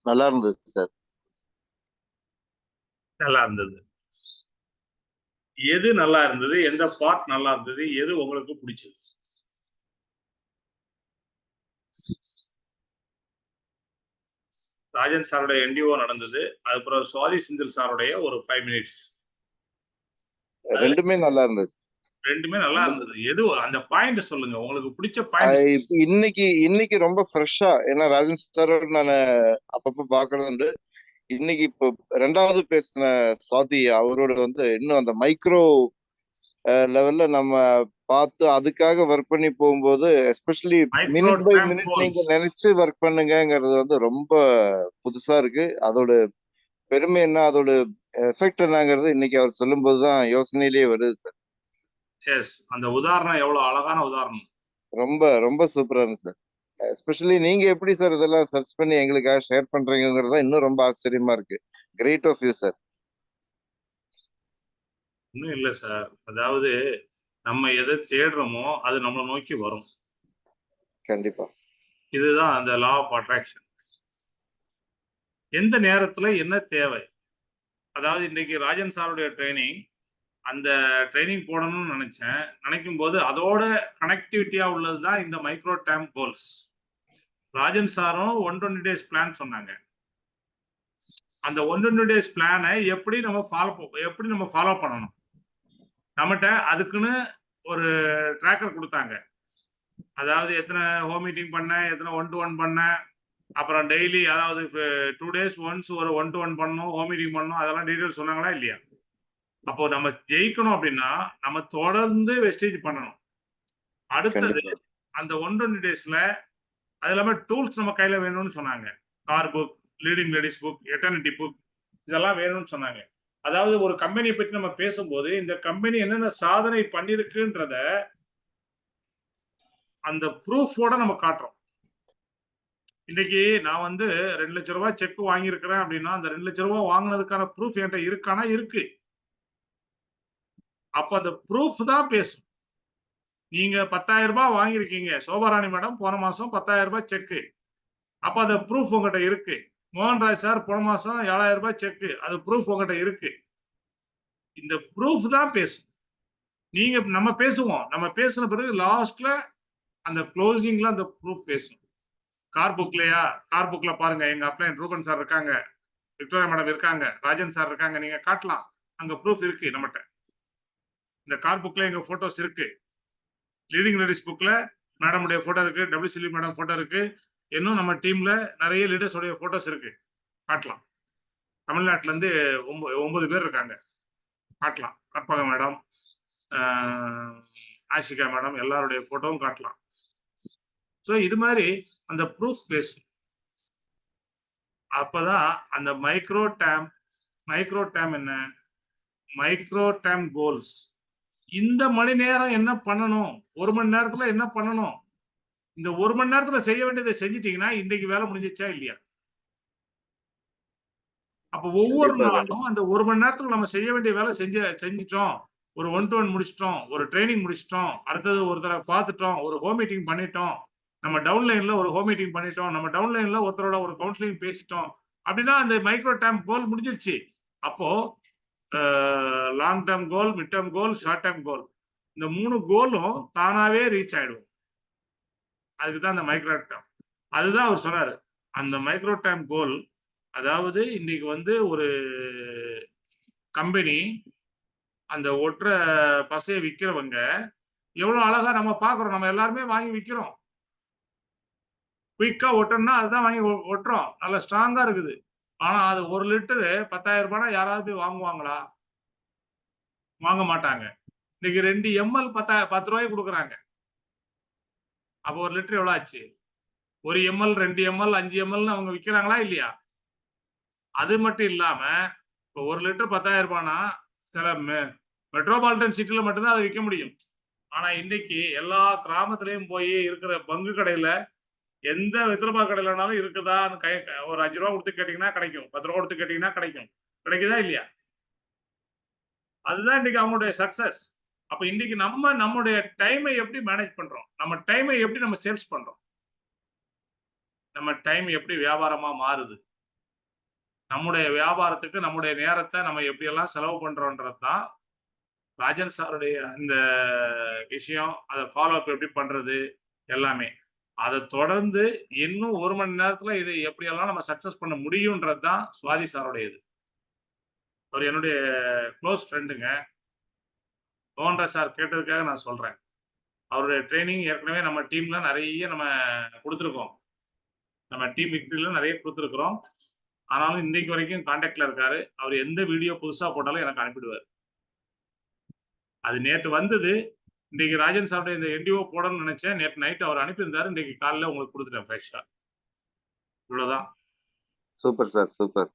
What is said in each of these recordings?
நல்லா இருந்தது சார். நல்லா இருந்தது. எது நல்லா இருந்தது? எந்த பார்ட் நல்லா இருந்தது? எது உங்களுக்கு பிடிச்சது? ராஜன் சாருடைய என்டிஓ நடந்தது. அதுக்கப்புறம் சுவாதி செந்தில் சாருடைய ஒரு 5 மினிட்ஸ். ரெண்டுமே நல்லா இருந்தது. ரெண்டுமே நல்லா இருந்தது. எது அந்த பாயிண்ட் சொல்லுங்க. உங்களுக்கு பிடிச்ச பாயிண்ட். இன்னைக்கு ரொம்ப ஃப்ரெஷ்ஷா, ஏன்னா ராஜன் சாரோட நான் அப்பப்ப பாக்குறது உண்டு. இன்னைக்கு இப்போ ரெண்டாவது பேசின சுவாதி அவரோட இன்னும் அந்த மைக்ரோ லெவல்ல நம்ம பார்த்து அதுக்காக ஒர்க் பண்ணி போகும்போது, especially micro minute by ten minute நீங்க கோல்ஸ். நினைச்சு ஒர்க் பண்ணுங்கிறது ரொம்ப புதுசா இருக்கு. அதோட பெருமை என்ன, அதோட எஃபெக்ட் என்னங்கிறது இன்னைக்கு அவர் சொல்லும் போதுதான் யோசனையிலேயே வருது சார். எஸ், அந்த உதாரணம் எவ்வளவு அழகான உதாரணம். ரொம்ப ரொம்ப சூப்பரா இருந்துச்சு சார். எஸ்பெஷலி நீங்க எப்படி சார் இதெல்லாம் சர்ச் பண்ணி எங்களுக்காக ஷேர் பண்றீங்கிறது இன்னும் ரொம்ப ஆச்சரியமா இருக்கு. Great of you sir. இன்னும் இல்ல சார். அதாவது நம்ம எதை தேடுறோமோ அது நம்மளை நோக்கி வரும். கண்டிப்பா. இதுதான் அந்த லா ஆஃப் அட்ராக்ஷன். எந்த நேரத்துல என்ன தேவை? அதாவது இன்னைக்கு ராஜன் சாருடைய ட்ரைனிங், அந்த ட்ரைனிங் போடணும்னு நினைக்கும் போது அதோட கனெக்டிவிட்டியா உள்ளதுதான் இந்த மைக்ரோ டேம் கோல்ஸ். ராஜன் சாரும் 120 டேஸ் பிளான் சொன்னாங்க. அந்த 120 டேஸ் பிளானை எப்படி நம்ம ஃபாலோ பண்ணணும், நம்மகிட்ட அதுக்குன்னு ஒரு ட்ராக்கர் கொடுத்தாங்க. அதாவது எத்தனை ஹோம் மீட்டிங் பண்ண, எத்தனை 1-to-1 பண்ண, அப்புறம் டெய்லி அதாவது 2 டேஸ் ஒன்ஸ் ஒரு 1-to-1 பண்ணணும், ஹோம் மீட்டிங் பண்ணணும், அதெல்லாம் டீட்டெயில் சொன்னாங்களா இல்லையா? அப்போ நம்ம ஜெயிக்கணும் அப்படின்னா நம்ம தொடர்ந்து வெஸ்டேஜ் பண்ணணும். அடுத்தது அந்த 120 டேஸ்ல அது இல்லாம டூல்ஸ் நம்ம கையில வேணும்னு சொன்னாங்க. Car book, leading ladies book, eternity book, இதெல்லாம் வேணும்னு சொன்னாங்க. அதாவது ஒரு கம்பெனியை பற்றி நம்ம பேசும்போது இந்த கம்பெனி என்னென்ன சாதனை பண்ணிருக்குன்றத அந்த ப்ரூஃபோட நம்ம காட்டுறோம். இன்னைக்கு நான் 2 லட்சம் ரூபாய் செக் வாங்கியிருக்கிறேன் அப்படின்னா அந்த 2 லட்சம் ரூபாய் வாங்கினதுக்கான ப்ரூஃப் என்கிட்ட இருக்கானா? இருக்கு. அப்ப அந்த ப்ரூஃப் தான் பேசும். நீங்க 10,000 ரூபாய் வாங்கியிருக்கீங்க, சோபாராணி மேடம் போன மாசம் 10,000 ரூபாய் செக். அப்ப அந்த ப்ரூஃப் உங்ககிட்ட இருக்கு. மோகன்ராஜ் சார் போன மாசம் 7,000 ரூபாய் செக், அது ப்ரூஃப் உங்ககிட்ட இருக்கு. இந்த ப்ரூஃப் தான் பேசும். நம்ம பேசுவோம். நம்ம பேசின பிறகு லாஸ்ட்ல அந்த க்ளோசிங்ல அந்த ப்ரூஃப் பேசும். கார் புக்லயா? கார் புக்ல பாருங்க, எங்க அப்ளைன் ரூபன் சார் இருக்காங்க, விக்டோரியா மேடம் இருக்காங்க, ராஜன் சார் இருக்காங்க. நீங்க காட்டலாம், அங்க ப்ரூஃப் இருக்கு நம்மகிட்ட. இந்த கார் புக்ல எங்க போட்டோஸ் இருக்கு. லீடிங் லேடிஸ் புக்ல மேடமுடைய போட்டோ இருக்கு, டபிள்யூசிலி மேடம் போட்டோ இருக்கு. இன்னும் நம்ம டீம்ல நிறைய லீடர்ஸ் உடைய போட்டோஸ் இருக்கு, காட்டலாம். தமிழ்நாட்டுல இருந்து 9 பேர் இருக்காங்க, காட்டலாம். கற்பகம் மேடம், ஆஷிகா மேடம் எல்லாருடைய போட்டோவும் காட்டலாம். ஸோ இது மாதிரி அந்த ப்ரூஃப் பேசும். அப்பதான் அந்த மைக்ரோ டேம் என்ன, மைக்ரோ டேம் கோல்ஸ். இந்த மணி நேரம் என்ன பண்ணணும், 1 மணி நேரத்துல என்ன பண்ணணும், இந்த 1 மணி நேரத்துல செய்ய வேண்டியதை செஞ்சிட்டீங்கன்னா இன்னைக்கு வேலை முடிஞ்சிச்சா இல்லையா? அப்ப ஒவ்வொரு நாளும் அந்த 1 மணி நேரத்துல நம்ம செய்ய வேண்டிய வேலை செஞ்சிட்டோம். ஒரு 1-to-1 முடிச்சிட்டோம், ஒரு ட்ரைனிங் முடிச்சிட்டோம், அடுத்தது ஒருத்தரை பார்த்துட்டோம், ஒரு ஹோம் மீட்டிங் பண்ணிட்டோம், நம்ம டவுன்லைன்ல ஒரு ஹோம் மீட்டிங் பண்ணிட்டோம், நம்ம டவுன்லைன்ல ஒருத்தரோட ஒரு கவுன்சிலிங் பேசிட்டோம் அப்படின்னா அந்த மைக்ரோ டேம் கோல் முடிஞ்சிருச்சு. அப்போ long term goal, mid term goal, short term goal, இந்த 3 கோலும் தானாவே ரீச் ஆயிடும். அதுக்கு தான் அந்த மைக்ரோ டேம். அதுதான் அவர் சொன்னாரு. அந்த மைக்ரோ டேம் கோல், அதாவது இன்னைக்கு ஒரு கம்பெனி அந்த ஒற்ற பசையை விற்கிறவங்க எவ்வளவு அழகா நம்ம பாக்குறோம். நம்ம எல்லாருமே வாங்கி விற்கிறோம். குயிக்கா ஒட்டணும்னா அதுதான் வாங்கி ஒட்டுறோம். நல்ல ஸ்ட்ராங்கா இருக்குது. ஆனா அது 1 லிட்டரு 10,000 ரூபாய் யாராவது போய் வாங்குவாங்களா? வாங்க மாட்டாங்க. இன்னைக்கு 2 ml 10 ரூபாய்க்கு கொடுக்குறாங்க. அப்போ 1 லிட்டர் எவ்வளவு ஆச்சு? 1 ml, 2 ml, 5 ml அவங்க விற்கிறாங்களா இல்லையா? அது மட்டும் இல்லாம இப்போ 1 லிட்டர் 10,000 ரூபாய்னா சில மெட்ரோபாலிட்டன் சிட்டில மட்டும்தான் அதை விற்க முடியும். ஆனா இன்னைக்கு எல்லா கிராமத்திலையும் போய் இருக்கிற பங்கு கடையில எந்த வெத்தலைப்பா கடையிலனாலும் இருக்குதான்னு ஒரு 5 ரூபா கொடுத்து கேட்டீங்கன்னா கிடைக்கும், 10 ரூபா கொடுத்து கேட்டீங்கன்னா கிடைக்கும். கிடைக்குதா இல்லையா? அதுதான் இன்னைக்கு அவங்களுடைய சக்சஸ். அப்ப இன்னைக்கு நம்முடைய டைமை எப்படி மேனேஜ் பண்றோம், நம்ம டைமை எப்படி நம்ம சேல்ஸ் பண்றோம், நம்ம டைம் எப்படி வியாபாரமா மாறுது, நம்முடைய வியாபாரத்துக்கு நம்முடைய நேரத்தை நம்ம எப்படியெல்லாம் செலவு பண்றோன்றது தான் ராஜன் சாருடைய அந்த விஷயம். அதை ஃபாலோ அப் எப்படி பண்றது எல்லாமே. அதை தொடர்ந்து இன்னும் 1 மணி நேரத்துல இதை எப்படியெல்லாம் நம்ம சக்சஸ் பண்ண முடியும்ன்றது தான் சுவாதி சாருடைய இது. அவர் என்னுடைய க்ளோஸ் ஃப்ரெண்டுங்க. மோகன்ராஜ் சார் கேட்டதுக்காக நான் சொல்றேன். அவருடைய ட்ரைனிங் ஏற்கனவே நம்ம டீம்ல நிறைய நம்ம கொடுத்துருக்கோம். நம்ம டீம் விக்டரியில நிறைய கொடுத்துருக்குறோம். ஆனாலும் இன்னைக்கு வரைக்கும் கான்டாக்ட்ல இருக்காரு. அவர் எந்த வீடியோ புதுசா போட்டாலும் எனக்கு அனுப்பிடுவார். அது நேற்று வந்தது. இன்னைக்கு ராஜன் சாருடைய இந்த என்டிஓ போடணும்னு நினைச்சேன். நேற்று நைட் அவர் அனுப்பியிருந்தாரு. இன்னைக்கு காலையில உங்களுக்கு கொடுத்துட்டேன் ஃப்ரெஷ்ஷா. இவ்வளவுதான். Super sir, super.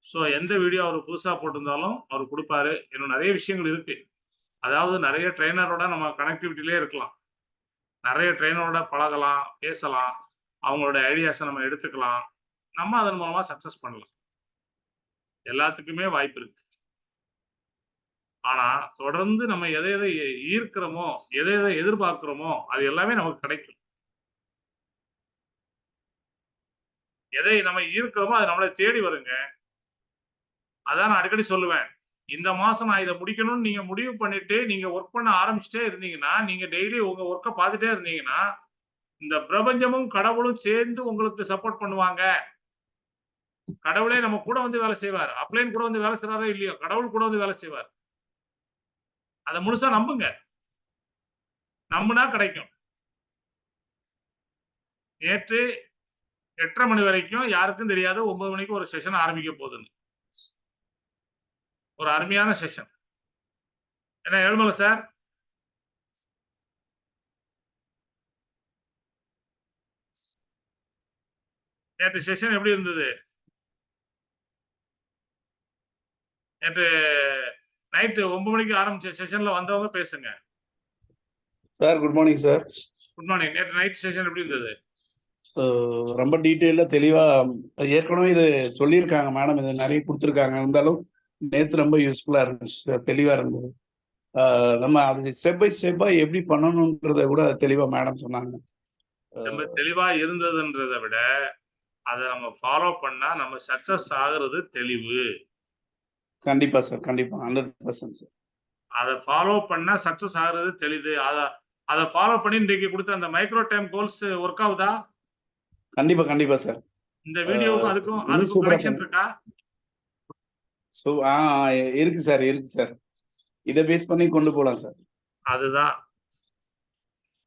ஸோ எந்த வீடியோ அவர் புதுசா போட்டிருந்தாலும் அவர் கொடுப்பாரு. இன்னும் நிறைய விஷயங்கள் இருக்கு. அதாவது நிறைய ட்ரெய்னரோட நம்ம கனெக்டிவிட்டிலே இருக்கலாம். நிறைய ட்ரெய்னரோட பழகலாம், பேசலாம். அவங்களோட ஐடியாஸை நம்ம எடுத்துக்கலாம். நம்ம அதன் மூலமா சக்சஸ் பண்ணலாம். எல்லாத்துக்குமே வாய்ப்பு இருக்கு. ஆனா தொடர்ந்து நம்ம எதை எதை ஈர்க்கிறோமோ, எதை எதை எதிர்பார்க்கிறோமோ அது எல்லாமே நமக்கு கிடைக்கும். எதை நம்ம ஈர்க்கிறோமோ அது நம்மளை தேடி வருங்க. அதான் நான் அடிக்கடி சொல்லுவேன். இந்த மாசம் நான் இதை முடிக்கணும்னு நீங்க முடிவு பண்ணிட்டு நீங்க ஒர்க் பண்ண ஆரம்பிச்சுட்டே இருந்தீங்கன்னா, நீங்க டெய்லி உங்க ஒர்க்கை பார்த்துட்டே இருந்தீங்கன்னா, இந்த பிரபஞ்சமும் கடவுளும் சேர்ந்து உங்களுக்கு சப்போர்ட் பண்ணுவாங்க. கடவுளே நம்ம கூட வந்து வேலை செய்வார். அப்ளைன் கூட வந்து வேலை செய்றாரோ இல்லையோ, கடவுள் கூட வந்து வேலை செய்வார். அதை முழுசா நம்புங்க. நம்புனா கிடைக்கும். நேற்று 8:30 மணி வரைக்கும் யாருக்கும் தெரியாது 9 மணிக்கு ஒரு செஷன் ஆரம்பிக்க போகுதுன்னு. ஒரு அருமையான செஷன். என்ன ஏழுமலை சார்? நேற்று செஷன் எப்படி இருந்தது? நேற்று நைட்டு 9 மணிக்கு ஆரம்பிச்ச செஷன்ல வந்தவங்க பேசுங்க. Sir good morning sir. Good morning. நேற்று நைட் செஷன் எப்படி இருந்தது? ரொம்ப டீட்டெயிலா தெளிவா ஏற்கனவே இது சொல்லியிருக்காங்க மேடம். இது நிறைய கொடுத்துருக்காங்க. இருந்தாலும் நேற்று ரொம்ப யூஸ்ஃபுல்லா இருந்துச்சு சார். தெளிவா இருந்தது. நம்ம அது ஸ்டெப் பை ஸ்டெப்பா எப்படி பண்ணணும்ன்றத கூட தெளிவா மேடம் சொன்னாங்க. ரொம்ப தெளிவா இருந்ததுன்றதை விட அதை நம்ம ஃபாலோ பண்ணா நம்ம சக்சஸ் ஆகுறது தெளிவு. கண்டிப்பா சார், கண்டிப்பா 100% சார். அதை ஃபாலோ பண்ணா சக்சஸ் ஆகுறது தெளிவு. அதை ஃபாலோ பண்ணி இன்றைக்கு கொடுத்த அந்த மைக்ரோ டைம் கோல்ஸ் ஒர்க் ஆகுதா? கண்டிப்பா கண்டிப்பா சார். இந்த வீடியோவுக்கும் அதுக்கும் கனெக்ஷன் இருக்கா? ஸோ இருக்கு சார், இருக்கு சார். இதை பேஸ் பண்ணி கொண்டு போகலாம் சார். அதுதான்.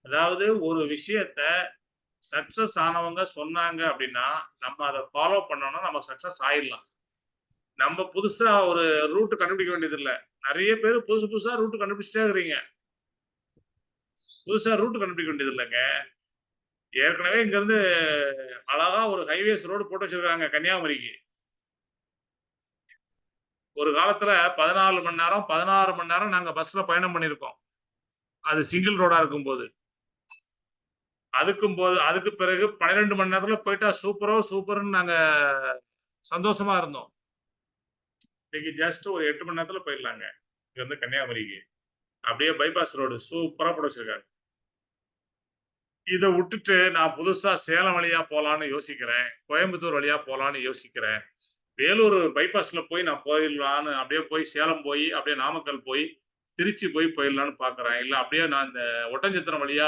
அதாவது ஒரு விஷயத்த சக்சஸ் ஆனவங்க சொன்னாங்க அப்படின்னா நம்ம அதை ஃபாலோ பண்ணோம்னா நம்ம சக்சஸ் ஆயிடலாம். நம்ம புதுசா ஒரு ரூட் கண்டுபிடிக்க வேண்டியது இல்லை. நிறைய பேர் புதுசா ரூட் கண்டுபிடிச்சிட்டே இருக்கிறீங்க. புதுசா ரூட் கண்டுபிடிக்க வேண்டியது இல்லைங்க. ஏற்கனவே இங்க இருந்து அழகா ஒரு ஹைவேஸ் ரோடு போட்டு வச்சிருக்காங்க கன்னியாகுமரிக்கு. ஒரு காலத்துல 14 மணி நேரம் 16 மணி நேரம் நாங்க பஸ்ல பயணம் பண்ணியிருக்கோம். அது சிங்கிள் ரோடா இருக்கும்போது. அதுக்கு பிறகு 12 மணி நேரத்துல போயிட்டா சூப்பர்னு நாங்க சந்தோஷமா இருந்தோம். இன்னைக்கு ஜஸ்ட் ஒரு 8 மணி நேரத்துல போயிடலாங்க இங்க இருந்து கன்னியாகுமரிக்கு. அப்படியே பைபாஸ் ரோடு சூப்பரா போட்டு வச்சிருக்காங்க. இதை விட்டுட்டு நான் புதுசா சேலம் வழியா போலான்னு யோசிக்கிறேன். கோயம்புத்தூர் வழியா போலான்னு யோசிக்கிறேன். வேலூர் பைபாஸ்ல போய் நான் போயிடலான்னு அப்படியே போய் சேலம் போய் அப்படியே நாமக்கல் போய் திருச்சி போயிடலான்னு பாக்குறேன். இல்ல அப்படியே நான் இந்த ஒட்டஞ்சத்திரம் வழியா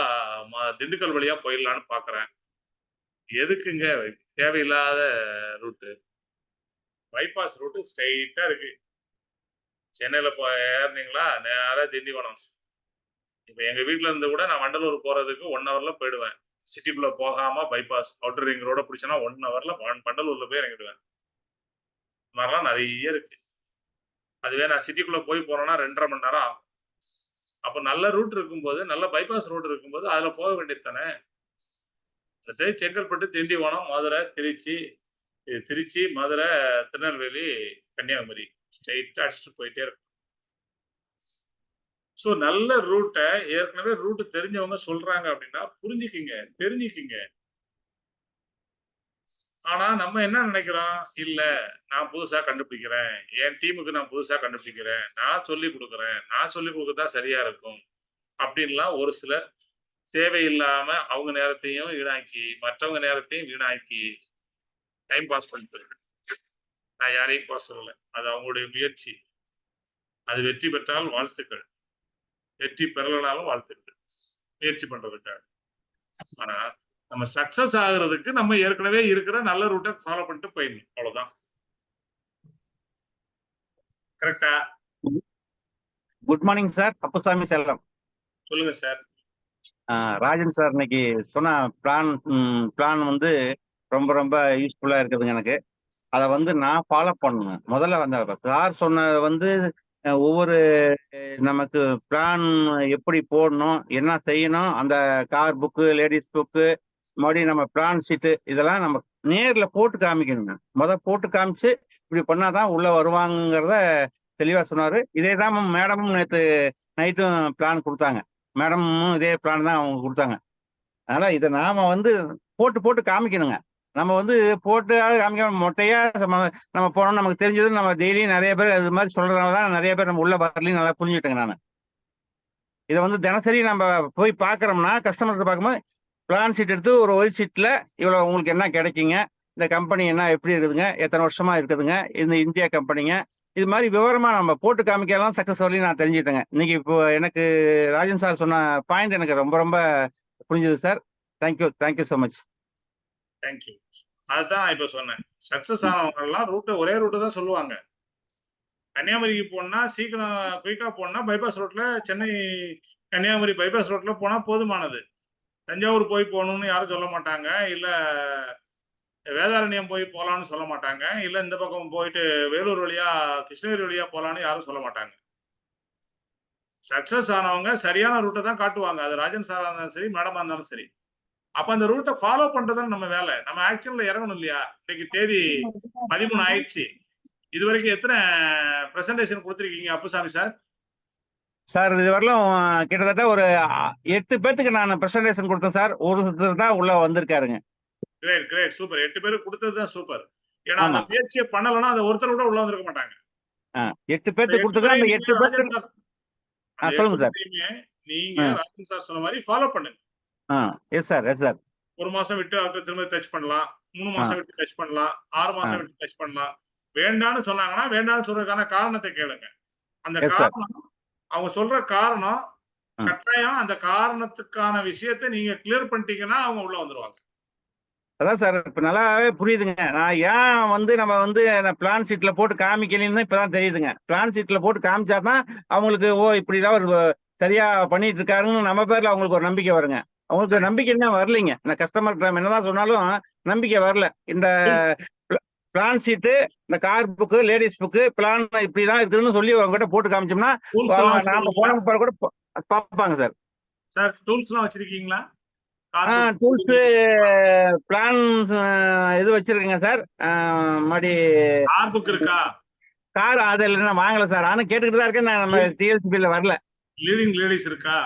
திண்டுக்கல் வழியா போயிடலான்னு பாக்குறேன். எதுக்குங்க தேவையில்லாத ரூட்டு? பைபாஸ் ரூட்டு ஸ்ட்ரைட்டா இருக்கு. சென்னையில ஏறினீங்களா நேரா திண்டிவனம். இப்ப எங்க வீட்டுல இருந்து கூட நான் வண்டலூர் போறதுக்கு 1 ஹவர்ல போயிடுவேன். சிட்டிக்குள்ள போகாம பைபாஸ் அவுட்டர் ரிங் ரோட பிடிச்சனா 1 ஹவர்ல வண்டலூர்ல போய் இறங்கிடுவேன். இந்த மாதிரிலாம் நிறைய இருக்கு. அதுவே நான் சிட்டிக்குள்ள போய் போனோம்னா 2.5 மணி நேரம் ஆகும். அப்ப நல்ல ரூட் இருக்கும்போது, நல்ல பைபாஸ் ரோடு இருக்கும்போது அதுல போக வேண்டியது தானே. செங்கல்பட்டு, திண்டிவனம், மதுரை, திருச்சி, மதுரை, திருநெல்வேலி, கன்னியாகுமரி ஸ்ட்ரைட்டா அடிச்சுட்டு போயிட்டே இருக்கும். ஸோ நல்ல ரூட்டை ஏற்கனவே ரூட் தெரிஞ்சவங்க சொல்றாங்க அப்படின்னா புரிஞ்சுக்கிங்க, தெரிஞ்சுக்கிங்க. ஆனா நம்ம என்ன நினைக்கிறோம்? இல்ல நான் புதுசா கண்டுபிடிக்கிறேன், என் டீமுக்கு நான் புதுசா கண்டுபிடிக்கிறேன், நான் சொல்லி கொடுக்குறேன், நான் சொல்லி கொடுக்கறதா சரியா இருக்கும் அப்படின்லாம் ஒரு சிலர் தேவையில்லாம அவங்க நேரத்தையும் வீணாக்கி மற்றவங்க நேரத்தையும் வீணாக்கி டைம் பாஸ் பண்ணிட்டு இருக்கேன். நான் யாரையும் குறை சொல்லல. அது அவங்களுடைய முயற்சி. அது வெற்றி பெற்றால் வாழ்த்துக்கள். வெற்றி பெறலனாலும் வாழ்த்துக்கள். முயற்சி பண்றதுக்காக. ஆனா நம்ம சக்சஸ் ஆகுறதுக்கு நம்ம ஏற்கனவே இருக்கிற நல்ல ரூட்டை ஃபாலோ பண்ணிட்டு போயிடணும். அவ்வளவுதான். கரெக்டா? Good morning sir. அப்புசாமி செல்லம். சொல்லுங்க சார். ராஜன் சார் இன்னைக்கு சொன்ன பிளான் வந்து ரொம்ப ரொம்ப யூஸ்ஃபுல்லா இருக்குதுங்க எனக்கு. அதை வந்து நான் ஃபாலோ பண்ணுவேன். முதல்ல வந்து சார் சொன்னது வந்து ஒவ்வொரு நமக்கு பிளான் எப்படி போடணும், என்ன செய்யணும், அந்த கார் புக்கு, லேடிஸ் புக்கு, மறுபடியும் நம்ம பிளான் ஷீட்டு இதெல்லாம் நம்ம நேர்ல போட்டு காமிக்கணுங்க. போட்டு காமிச்சு இப்படி பண்ணாதான் உள்ள வருவாங்கிறத தெளிவா சொன்னாரு. இதே தான் மேடமும் நேற்று நைட்டும் பிளான் கொடுத்தாங்க. மேடமும் இதே பிளான் தான் அவங்க கொடுத்தாங்க. அதனால இதை நாம வந்து போட்டு போட்டு காமிக்கணுங்க. நம்ம வந்து போட்டு காமிக்காம மொட்டையா நம்ம போனோம், நமக்கு தெரிஞ்சது நம்ம டெய்லியும் நிறைய பேர் அது மாதிரி சொல்றதுனால தான் நிறைய பேர் நம்ம உள்ள வரலையும் நல்லா புரிஞ்சுட்டேங்க நான். இதை வந்து தினசரி நம்ம போய் பார்க்குறோம்னா கஸ்டமர்கிட்ட பார்க்கும்போது பிளான் ஷீட் எடுத்து ஒரு ஒயிட் ஷீட்ல இவ்வளோ உங்களுக்கு என்ன கிடைக்குங்க, இந்த கம்பெனி என்ன எப்படி இருக்குதுங்க, எத்தனை வருஷமா இருக்குதுங்க, இந்த இந்தியா கம்பெனிங்க, இது மாதிரி விவரமா நம்ம போட்டு காமிக்கலாம் சக்சஸ் வரலையும் நான் தெரிஞ்சுட்டேங்க. இன்னைக்கு இப்போ எனக்கு ராஜன் சார் சொன்ன பாயிண்ட் எனக்கு ரொம்ப ரொம்ப புரிஞ்சுது sir. Thank you so much. Thank you. அதுதான் இப்ப சொன்னேன். சக்சஸ் ஆனவங்க எல்லாம் ஒரே ரூட்டு தான் சொல்லுவாங்க. கன்னியாகுமரிக்கு போனா சீக்கிரம் குயிக்கா போனா பைபாஸ் ரோட்ல சென்னை கன்னியாகுமரி பைபாஸ் ரோட்ல போனா போதுமானது. தஞ்சாவூர் போய் போகணும்னு யாரும் சொல்ல மாட்டாங்க. இல்ல வேதாரண்யம் போய் போலான்னு சொல்ல மாட்டாங்க. இல்ல இந்த பக்கம் போயிட்டு வேலூர் வழியா கிருஷ்ணகிரி வழியா போலான்னு யாரும் சொல்ல மாட்டாங்க. சக்சஸ் ஆனவங்க சரியான ரூட்டை தான் காட்டுவாங்க. அது ராஜன் சாரா இருந்தாலும் சரி, மேடமா இருந்தாலும் சரி. அப்ப அந்த ரூட்டை ஃபாலோ பண்றதுதான் நம்ம வேலை. நம்ம ஆக்ஷன்ல இறங்கணும் இல்லையா? இன்னைக்கு தேதி 13 ஆயிடுச்சு. இது வரைக்கும் எத்தனை பிரசன்டேஷன் கொடுத்துருக்கீங்க அப்புசாமி சார்? சார் இது வரலாம் கிட்டத்தட்ட ஒரு 8 பேத்துக்கு நான் பிரசன்டேஷன் கொடுத்தேன் சார். ஒருத்தர் தான் உள்ள வந்திருக்காருங்க. Great super. 8 பேருக்கு கொடுத்தது தான் சூப்பர். ஏன்னா அந்த முயற்சியை பண்ணலன்னா அந்த ஒருத்தர் கூட உள்ள வந்திருக்க மாட்டாங்க. 8 பேத்துக்கு கொடுத்துருக்கேன். அந்த 8 பேத்துக்கு சொல்லுங்க சார். நீங்க ராஜன் சார் சொன்ன மாதிரி ஃபாலோ பண்ணுங்க. Yes sir. ஒரு மாசம் விட்டு அடுத்த திரும்ப டச் பண்ணலாம். 3 மாசம் விட்டு டச் பண்ணலாம். 6 மாசம் விட்டு டச் பண்ணலாம். வேண்டான்னு சொன்னாங்கன்னா வேண்டான்னு சொல்றதுக்கான காரணத்தை கேளுங்க. அந்த காரணம் அவங்க சொல்ற காரணம் கட்டாயம் அந்த காரணத்துக்கான விஷயத்தை நீங்க கிளியர் பண்ணிட்டீங்கன்னா அவங்க உள்ள வந்துருவாங்க. அதான் சார் இப்ப நல்லாவே புரியுதுங்க. நான் ஏன் வந்து நம்ம வந்து பிளான் ஷீட்ல போட்டு காமிக்கலன்னு இப்பதான் தெரியுதுங்க. பிளான் ஷீட்ல போட்டு காமிச்சாதான் அவங்களுக்கு இப்படிலாம் ஒரு சரியா பண்ணிட்டு இருக்காருன்னு நம்ம பேர்ல அவங்களுக்கு ஒரு நம்பிக்கை வருங்க. அவங்களுக்கு நம்பிக்கை என்ன வரலைங்க. இந்த கஸ்டமர் என்னதான் சொன்னாலும் நம்பிக்கை வரல. இந்த பிளான் ஷீட்டு, இந்த car book, ladies book, plan இப்படிதான் இருக்குதுன்னு சொல்லி அவங்ககிட்ட போட்டு காமிச்சோம்னா நாம போன கூட பார்ப்பாங்க சார். சார் டூல்ஸ் எல்லாம் வச்சிருக்கீங்களா? டூல்ஸ் பிளான் இது வச்சிருக்கேங்க சார். மறுபடி கார் புக் இருக்கா? கார் அதில் நான் வாங்கல சார். ஆனா கேட்டுக்கிட்டு தான் இருக்கேன். நான் நம்ம டிஎல்சிபில வரல. லீடிங் லேடிஸ் இருக்கா?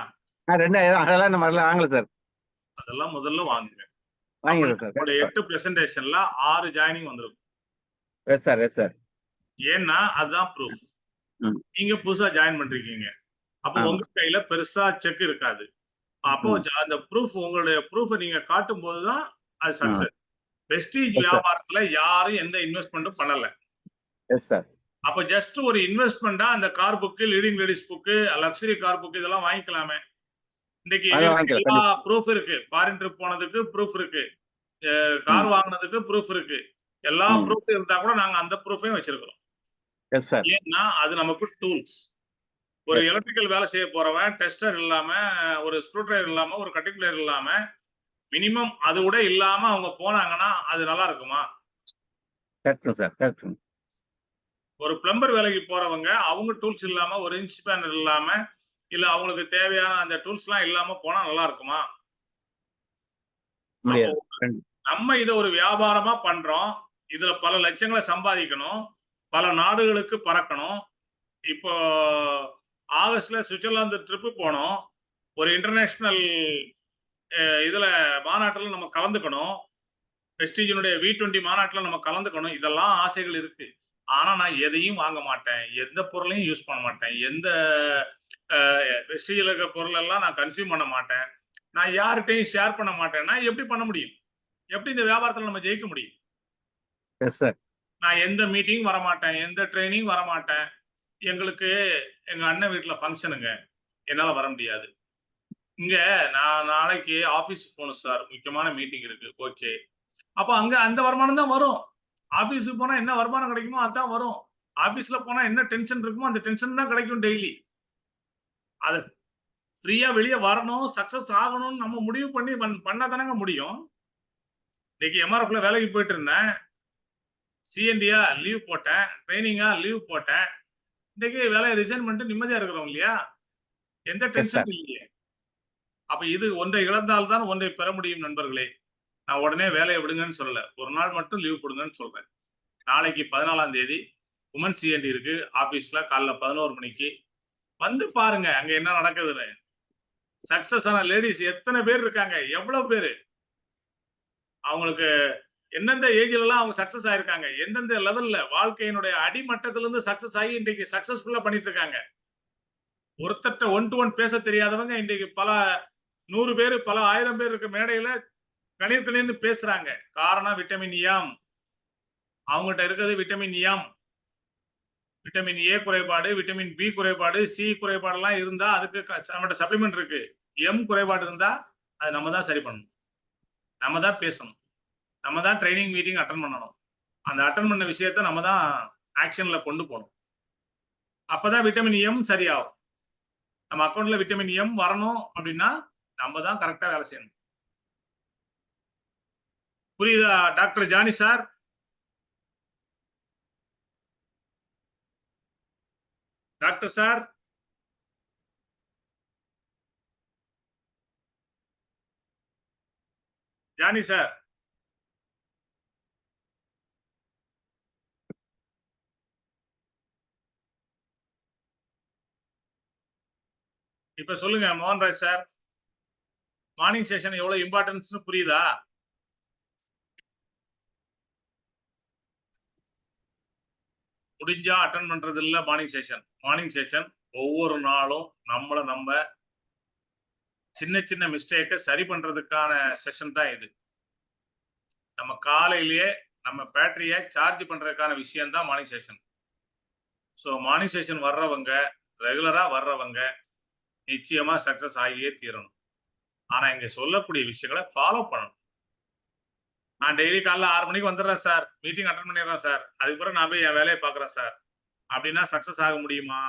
அதெல்லாம் நம்ம வாங்கல சார். அதெல்லாம் முதல்ல வாங்குங்க. வாங்கிடுறேன் சார். 8 பிரசன்டேஷன்ல 6 ஜாயினிங் வந்திருக்கும். Yes sir. ஏன்னா அதுதான் ப்ரூஃப். நீங்க புதுசா ஜாயின் பண்றீங்க. அப்போ உங்க கையில பெருசா செக் இருக்காது. அப்போ அந்த ப்ரூஃப் உங்களுடைய ப்ரூஃபை நீங்க காட்டும் போதுதான் அது சக்சஸ். வெஸ்டீஜ் வியாபாரத்துல யாரும் எந்த இன்வெஸ்ட்மெண்ட்டும் பண்ணல. அப்ப ஜஸ்ட் ஒரு இன்வெஸ்ட்மெண்டா அந்த car book, leading ladies book, luxury car book இதெல்லாம் வாங்கிக்கலாமே. இன்னைக்கு எல்லா ப்ரூஃப் இருக்கு. ஃபாரின் ட்ரிப் போனதுக்கு ப்ரூஃப் இருக்கு. கார் வாங்கினதுக்கு ப்ரூஃப் இருக்கு. எல்லா ப்ரூஃப் இருந்தா கூட நாங்க அந்த ப்ரூஃபையும் வச்சிருக்கிறோம். ஏன்னா அது நமக்கு டூல்ஸ். ஒரு எலக்ட்ரிக்கல் வேலை செய்ய போறவன் டெஸ்டர் இல்லாம, ஒரு ஸ்க்ரூ டிரைவர் இல்லாம, ஒரு கட்டிங் பிளேயர் இல்லாம, மினிமம் அது கூட இல்லாம அவங்க போனாங்கன்னா அது நல்லா இருக்குமா? ஒரு பிளம்பர் வேலைக்கு போறவங்க அவங்க டூல்ஸ் இல்லாம, ஒரு இன்ச் பேனர் இல்லாம, இல்ல அவங்களுக்கு தேவையான அந்த டூல்ஸ் எல்லாம் இல்லாம போனா நல்லா இருக்குமா? நம்ம இத ஒரு வியாபாரமா பண்றோம். இதுல பல லட்சங்களை சம்பாதிக்கணும். பல நாடுகளுக்கு பறக்கணும். இப்போ ஆகஸ்ட்ல சுவிட்சர்லாந்து ட்ரிப்பு போனோம். ஒரு இன்டர்நேஷனல் இதுல மாநாட்டில் நம்ம கலந்துக்கணும். வெஸ்டீஜினுடைய V20 மாநாட்டில் நம்ம கலந்துக்கணும். இதெல்லாம் ஆசைகள் இருக்கு. ஆனா நான் எதையும் வாங்க மாட்டேன். எந்த பொருளையும் யூஸ் பண்ண மாட்டேன். எந்த வெஸ்டீஜில் இருக்கிற பொருள் எல்லாம் நான் கன்சியூம் பண்ண மாட்டேன். நான் யார்கிட்டையும் ஷேர் பண்ண மாட்டேன்னா எப்படி பண்ண முடியும்? எப்படி இந்த வியாபாரத்தில் நம்ம ஜெயிக்க முடியும்? Yes sir. நான் எந்த மீட்டிங் வரமாட்டேன், எந்த ட்ரைனிங் வரமாட்டேன். எங்களுக்கு எங்க அண்ணன் வீட்டுல ஃபங்க்ஷனுங்க, என்னால வர முடியாது. இங்க நான் நாளைக்கு ஆபீஸ்க்கு போகணும் சார், முக்கியமான மீட்டிங் இருக்கு. ஓகே, அப்ப அங்க அந்த வருமானம் தான் வரும். ஆபீஸுக்கு போனா என்ன வருமானம் கிடைக்குமோ அதான் வரும். ஆபீஸ்ல போனா என்ன டென்ஷன் இருக்குமோ அந்த டென்ஷன் தான் கிடைக்கும் டெய்லி. அது ஃப்ரீயா வெளியே வரணும், சக்சஸ் ஆகணும்னு நம்ம முடிவு பண்ணி பண்ணாதானங்க முடியும். இன்னைக்கு எம்ஆர்எஃப்ல வேலைக்கு போயிட்டு இருந்தேன், சிஎன்டியா லீவ் போட்டேன், ட்ரைனிங்கா லீவ் போட்டேன். இன்னைக்கு வேலையை ரிசைன் பண்ணிட்டு நிம்மதியா இருக்கிறோம் இல்லையா? எந்த எஸ் டென்ஷன் சார். இல்லையே. அப்ப இது ஒன்றை இழந்தால்தான் ஒன்றை பெற முடியும் நண்பர்களே. நான் உடனே வேலையை விடுங்கன்னு சொல்லல, ஒரு நாள் மட்டும் லீவ் கொடுங்கன்னு சொல்றேன். நாளைக்கு 14ஆம் தேதி உமன் சிஎன்டி இருக்கு ஆபீஸ்ல, காலைல 11 மணிக்கு வந்து பாருங்க அங்க என்ன நடக்குதுன்னு. சக்சஸ் ஆன லேடிஸ் எத்தனை பேர் இருக்காங்க, எவ்வளவு பேரு, அவங்களுக்கு எந்தெந்த ஏஜ்ல எல்லாம் அவங்க சக்சஸ் ஆயிருக்காங்க, எந்தெந்த லெவல்ல வாழ்க்கையினுடைய அடிமட்டத்துல இருந்து சக்சஸ் ஆகி இன்றைக்கு சக்சஸ்ஃபுல்லா பண்ணிட்டு இருக்காங்க. ஒருத்தட்ட ஒன் டு ஒன் பேச தெரியாதவங்க இன்றைக்கு பல 100 பேர், பல 1000 பேர் இருக்க மேடையில கணீர் கணீர்னு பேசுறாங்க. காரணம் விட்டமின் எம். அவங்ககிட்ட இருக்கிறது விட்டமின் எம். விட்டமின் ஏ குறைபாடு, விட்டமின் பி குறைபாடு, சி குறைபாடெல்லாம் இருந்தா அதுக்கு நம்மகிட்ட சப்ளிமெண்ட் இருக்கு. எம் குறைபாடு இருந்தா அது நம்ம தான் சரி பண்ணணும், நம்ம தான் பேசணும், நம்ம தான் ட்ரைனிங் மீட்டிங் அட்டன் பண்ணணும். அந்த அட்டன் பண்ண விஷயத்த நம்ம தான் ஆக்ஷன்ல கொண்டு போகணும். அப்பதான் விட்டமின் எம் சரியாகும். நம்ம அக்கௌண்ட்ல விட்டமின் எம் வரணும் அப்படின்னா நம்ம தான் கரெக்டா வேலை செய்யணும். புரியுதா doctor Johnny sir? Doctor sir, Johnny sir, இப்ப சொல்லுங்க மோகன்ராஜ் சார், மார்னிங் செஷன் எவ்வளவு இம்பார்ட்டன்ஸ்னு புரியுதா? முடிஞ்சா அட்டன் பண்றது இல்ல மார்னிங் செஷன். மார்னிங் செஷன் ஒவ்வொரு நாளும் நம்ம சின்ன சின்ன மிஸ்டேக்கை சரி பண்றதுக்கான செஷன் தான் இது. நம்ம காலையிலேயே நம்ம பேட்டரியை சார்ஜ் பண்றதுக்கான விஷயம் தான் morning session. So morning session வர்றவங்க, ரெகுலரா வர்றவங்க நிச்சயமா சக்சஸ் ஆகியே தீரணும். ஆனா இங்க சொல்லக்கூடிய விஷயங்களை ஃபாலோ பண்ணணும். நான் டெய்லி காலைல 6 மணிக்கு வந்துடுறேன் சார், மீட்டிங் அட்டன் பண்ணிடுறேன் சார், அதுக்கப்புறம் நான் போய் என் வேலையை பார்க்குறேன் சார் அப்படின்னா சக்சஸ் ஆக முடியுமா?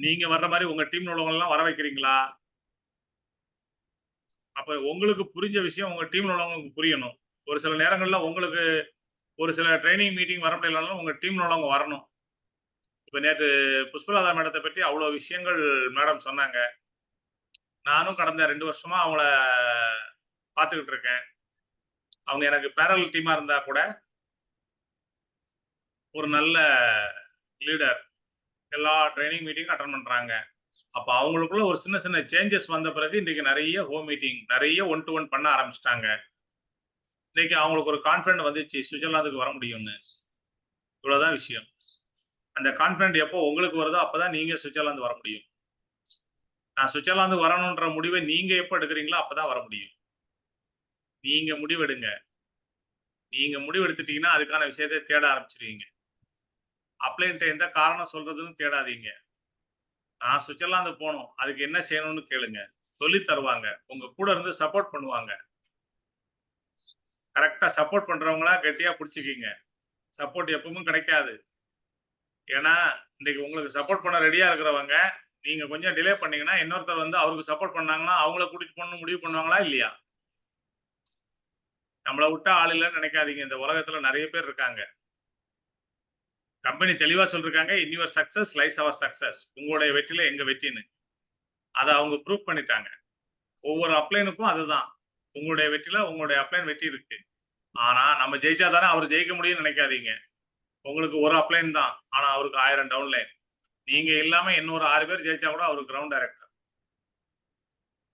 நீங்க வர்ற மாதிரி உங்க டீம்ல உள்ளவங்க எல்லாம் வர வைக்கிறீங்களா? அப்ப உங்களுக்கு புரிஞ்ச விஷயம் உங்க டீம்ல உள்ளவங்களுக்கு புரியணும். ஒரு சில நேரங்கள்ல உங்களுக்கு ஒரு சில ட்ரைனிங் மீட்டிங் வர முடியலனாலும் உங்க டீம்ல உள்ளவங்க வரணும். இப்ப நேற்று புஷ்பலதா மேடத்தை பற்றி அவ்வளவு விஷயங்கள் மேடம் சொன்னாங்க. நானும் கடந்த 2 வருஷமா அவங்கள பார்த்துக்கிட்டு இருக்கேன். அவங்க எனக்கு பேரல் டீமா இருந்தா கூட ஒரு நல்ல லீடர், எல்லா ட்ரைனிங் மீட்டிங் அட்டன் பண்றாங்க. அப்ப அவங்களுக்குள்ள ஒரு சின்ன சின்ன சேஞ்சஸ் வந்த பிறகு இன்னைக்கு நிறைய ஹோம் மீட்டிங், நிறைய ஒன் டு ஒன் பண்ண ஆரம்பிச்சிட்டாங்க. இன்னைக்கு அவங்களுக்கு ஒரு கான்ஃபிடன்ட் வந்துச்சு சுவிட்சர்லாந்துக்கு வர முடியும்னு. இவ்வளவுதான் விஷயம். அந்த கான்ஃபிடன்ட் எப்போ உங்களுக்கு வருதோ அப்பதான் நீங்க சுவிட்சர்லாந்து வர முடியும். நான் சுவிட்சர்லாந்து வரணும்ன்ற முடிவை நீங்க எப்போ எடுக்கிறீங்களோ அப்பதான் வர முடியும். நீங்க முடிவெடுங்க. நீங்க முடிவெடுத்துட்டீங்கன்னா அதுக்கான விஷயத்தை தேட ஆரம்பிச்சிருவீங்க. அப்ளைன்ட்ட எந்த காரணம் சொல்றதுன்னு தேடாதீங்க. நான் சுவிட்சர்லாந்து போகணும், அதுக்கு என்ன செய்யணும்னு கேளுங்க, சொல்லி தருவாங்க, உங்க கூட இருந்து சப்போர்ட் பண்ணுவாங்க. கரெக்டா சப்போர்ட் பண்றவங்களா கெட்டியா பிடிச்சிக்கிங்க. சப்போர்ட் எப்பவும் கிடைக்காது. ஏன்னா இன்னைக்கு உங்களுக்கு சப்போர்ட் பண்ண ரெடியா இருக்கிறவங்க நீங்க கொஞ்சம் டிலே பண்ணீங்கன்னா இன்னொருத்தர் வந்து அவருக்கு சப்போர்ட் பண்ணாங்கன்னா அவங்கள கூட்டிட்டு போகணும்னு முடிவு பண்ணுவாங்களா இல்லையா? நம்மளை விட்டா ஆள் இல்லைன்னு நினைக்காதீங்க. இந்த உலகத்துல நிறைய பேர் இருக்காங்க. கம்பெனி தெளிவா சொல்லிருக்காங்க, in your success lies our success. உங்களுடைய வெற்றில எங்க வெற்றின்னு அதை அவங்க ப்ரூவ் பண்ணிட்டாங்க. ஒவ்வொரு அப்ளைனுக்கும் அதுதான், உங்களுடைய வெற்றில உங்களுடைய அப்ளைன் வெற்றி இருக்கு. ஆனா நம்ம ஜெயிச்சா தானே அவர் ஜெயிக்க முடியும்னு நினைக்காதீங்க. உங்களுக்கு ஒரு அப்ளைன் தான், ஆனா அவருக்கு 1000 டவுன்லைன். நீங்க இல்லாம இன்னொரு 6 பேர் ஜெயிச்சா கூட அவருக்கு கிரவுண்ட் டைரக்டர்.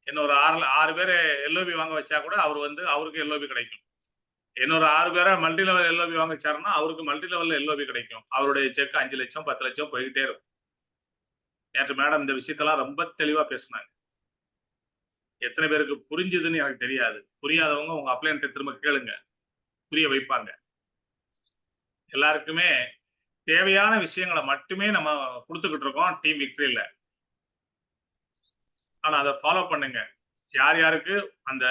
இன்னொரு 6 பேர் எல்ஓபி வாங்க வச்சா கூட அவர் வந்து அவருக்கு எல்ஓபி கிடைக்கும். இன்னொரு 6 பேரை மல்டி லெவல் எல்ஓபி வாங்க வச்சாருன்னா அவருக்கு மல்டி லெவல்ல எல்ஓபி கிடைக்கும். அவருடைய செக் 5 லட்சம் 10 லட்சம் போய்கிட்டே இருக்கும். நேற்று மேடம் இந்த விஷயத்தெல்லாம் ரொம்ப தெளிவா பேசினாங்க. எத்தனை பேருக்கு புரிஞ்சுதுன்னு எனக்கு தெரியாது. புரியாதவங்க உங்க அப்ளைன்ட்ட திரும்ப கேளுங்க, புரிய வைப்பாங்க. எல்லாருக்குமே தேவையான விஷயங்களை மட்டுமே நம்ம கொடுத்துக்கிட்டு இருக்கோம் டீம் விக்டரியில. ஆனா அதை ஃபாலோ பண்ணுங்க. யார் யாருக்கு அந்த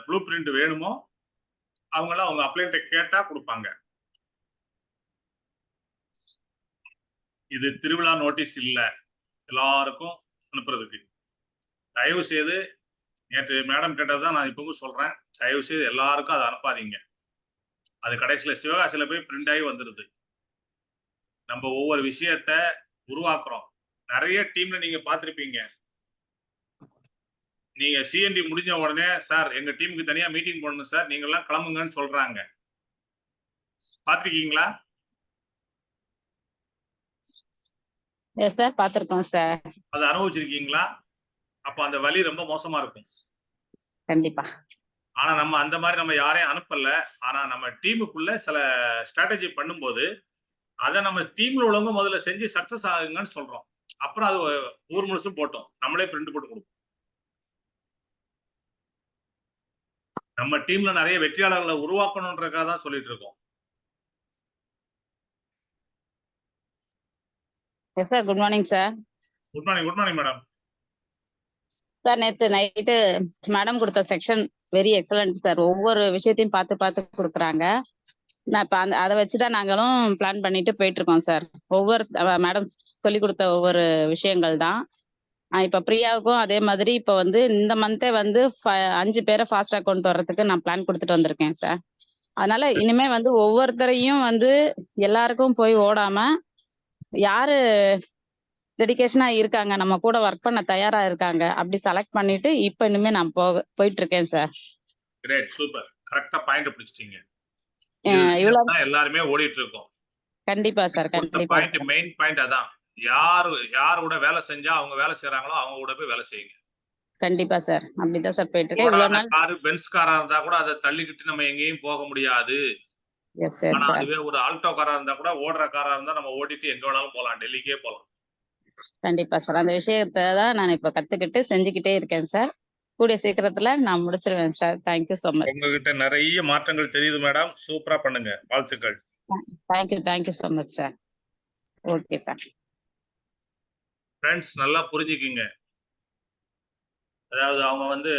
ப்ளூ பிரிண்ட் வேணுமோ அவங்களாம் அவங்க அப்ளைன்ட்ட கேட்டா கொடுப்பாங்க. இது திருவிழா நோட்டீஸ் இல்ல, எல்லாருக்கும் அனுப்புறதுக்கு. தயவு செய்து நேற்று மேடம் கேட்டதுதான் நான் இப்பவும் சொல்றேன், தயவு செய்து எல்லாருக்கும் அதை அனுப்பாதீங்க. அது கடைசியில சிவகாசியில போய் பிரிண்ட் ஆகி வந்துருது. நம்ம ஒவ்வொரு விஷயத்த உருவாக்குறோம். நிறைய டீம்ல நீங்க பார்த்திருப்பீங்க. நீங்க சிஎன்டி முடிஞ்ச உடனே சார் எங்க டீமுக்கு தனியா மீட்டிங் பண்ணணும் சார், நீங்க எல்லாம் கிளம்புங்கன்னு சொல்றாங்க. பாத்திருக்கீங்களா? எஸ் சார், பார்த்திருக்கோம் சார். அதை அனுபவிச்சிருக்கீங்களா? அப்ப அந்த வலி ரொம்ப மோசமா இருக்கும். கண்டிப்பா. ஆனா நம்ம அந்த மாதிரி நம்ம யாரையும் அனுப்பல. ஆனா நம்ம டீமுக்குள்ள சில ஸ்ட்ராட்டஜி பண்ணும்போது அதை நம்ம டீம்ல உள்ளவங்க முதல்ல செஞ்சு சக்சஸ் ஆகுங்கன்னு சொல்றோம். அப்புறம் அது ஊர் முழுசும் போட்டோம், நம்மளே பிரிண்ட் போட்டு கொடுப்போம். நம்ம டீம்ல நிறைய வெற்றியாளர்களை உருவாக்கணும்ன்றதுக்காக தான் சொல்லிட்டு இருக்கோம். Yes sir, good morning sir. Good morning. Good morning madam. Sir, நேற்று நைட்டு மேடம் கொடுத்த செக்ஷன் வெரி எக்ஸலன்ட் சார். ஒவ்வொரு விஷயத்தையும் பார்த்து பார்த்து கொடுக்குறாங்க. நான் இப்போ அதை வச்சுதான் நாங்களும் பிளான் பண்ணிட்டு போயிட்டு இருக்கோம் சார். ஒவ்வொரு மேடம் சொல்லி கொடுத்த ஒவ்வொரு விஷயங்கள் தான். இப்போ பிரியாவுக்கும் அதே மாதிரி இப்போ வந்து இந்த மந்தே வந்து 5 பேரை ஃபாஸ்டா கொண்டு வர்றதுக்கு நான் பிளான் கொடுத்துட்டு வந்திருக்கேன் சார். அதனால இனிமே வந்து ஒவ்வொருத்தரையும் வந்து எல்லாருக்கும் போய் ஓடாம யாரு டெடிகேஷனா இருக்காங்க, நம்ம கூட ஒர்க் பண்ண தயாரா இருக்காங்க, அப்படி செலக்ட் பண்ணிட்டு இப்ப இனிமே நான் போயிட்டு இருக்கேன் சார். Great, super. கரெக்டா பாயிண்ட் பிடிச்சிட்டீங்க. இவ்வளவு எல்லாருமே ஓடிட்டு இருக்கோம். கண்டிப்பா சார், கண்டிப்பா. மெயின் பாயிண்ட் அதான். யாரோட வேலை செஞ்சா அவங்க வேலை செய்யறாங்களோ அவங்க கூட போய் வேலை செய்யுங்க. கண்டிப்பா சார், அப்படிதான் சார் போயிட்டு இருக்கேன். இவ்வளவு நாள் காரு பென்ஸ் காரா இருந்தா கூட அதை தள்ளிக்கிட்டு நம்ம எங்கேயும் போக முடியாது. ஆனா அதுவே ஒரு ஆல்டோ காரா இருந்தா கூட, ஓடுற காரா இருந்தா நம்ம ஓட்டிட்டு எங்க வேணாலும் போலாம், டெல்லிக்கே போலாம். கண்டிப்பா சார், அந்த விஷயத்தை தான் நான் இப்ப கத்துக்கிட்டு செஞ்சுக்கிட்டே இருக்கேன் சார். கூடிய சீக்கிரத்துல நான் முடிச்சிருவேன் சார். Thank you so much. உங்ககிட்ட நிறைய மாற்றங்கள் தெரியுது மேடம். சூப்பரா பண்ணுங்க. வாழ்த்துக்கள். Thank you so much sir. Okay sir. Friends, நல்லா புரிஞ்சுக்கிங்க. அதாவது அவங்க வந்து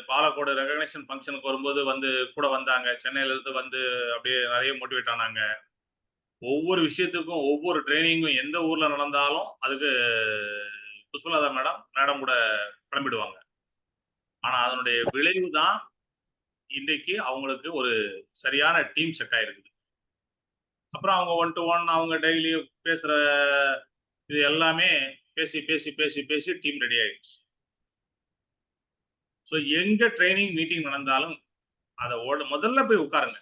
பாலக்கோடு ரெகக்னேஷன் ஃபங்க்ஷனுக்கு வரும்போது வந்து கூட வந்தாங்க. சென்னையில இருந்து வந்து அப்படியே நிறைய மோட்டிவேட் ஆனாங்க. ஒவ்வொரு விஷயத்துக்கும் ஒவ்வொரு ட்ரைனிங்கும் எந்த ஊர்ல நடந்தாலும் அதுக்கு புஷ்பலதா மேடம் கூட கிளம்பிடுவாங்க. ஆனா அதனுடைய விளைவு தான் இன்றைக்கு அவங்களுக்கு ஒரு சரியான டீம் செட் ஆயிருக்குது. அப்புறம் அவங்க 1 to 1 அவங்க டெய்லி பேசுற இது எல்லாமே பேசி பேசி பேசி பேசி டீம் ரெடி ஆயிடுச்சு. ஸோ எங்க ட்ரைனிங் மீட்டிங் நடந்தாலும் அதை முதல்ல போய் உட்காருங்க.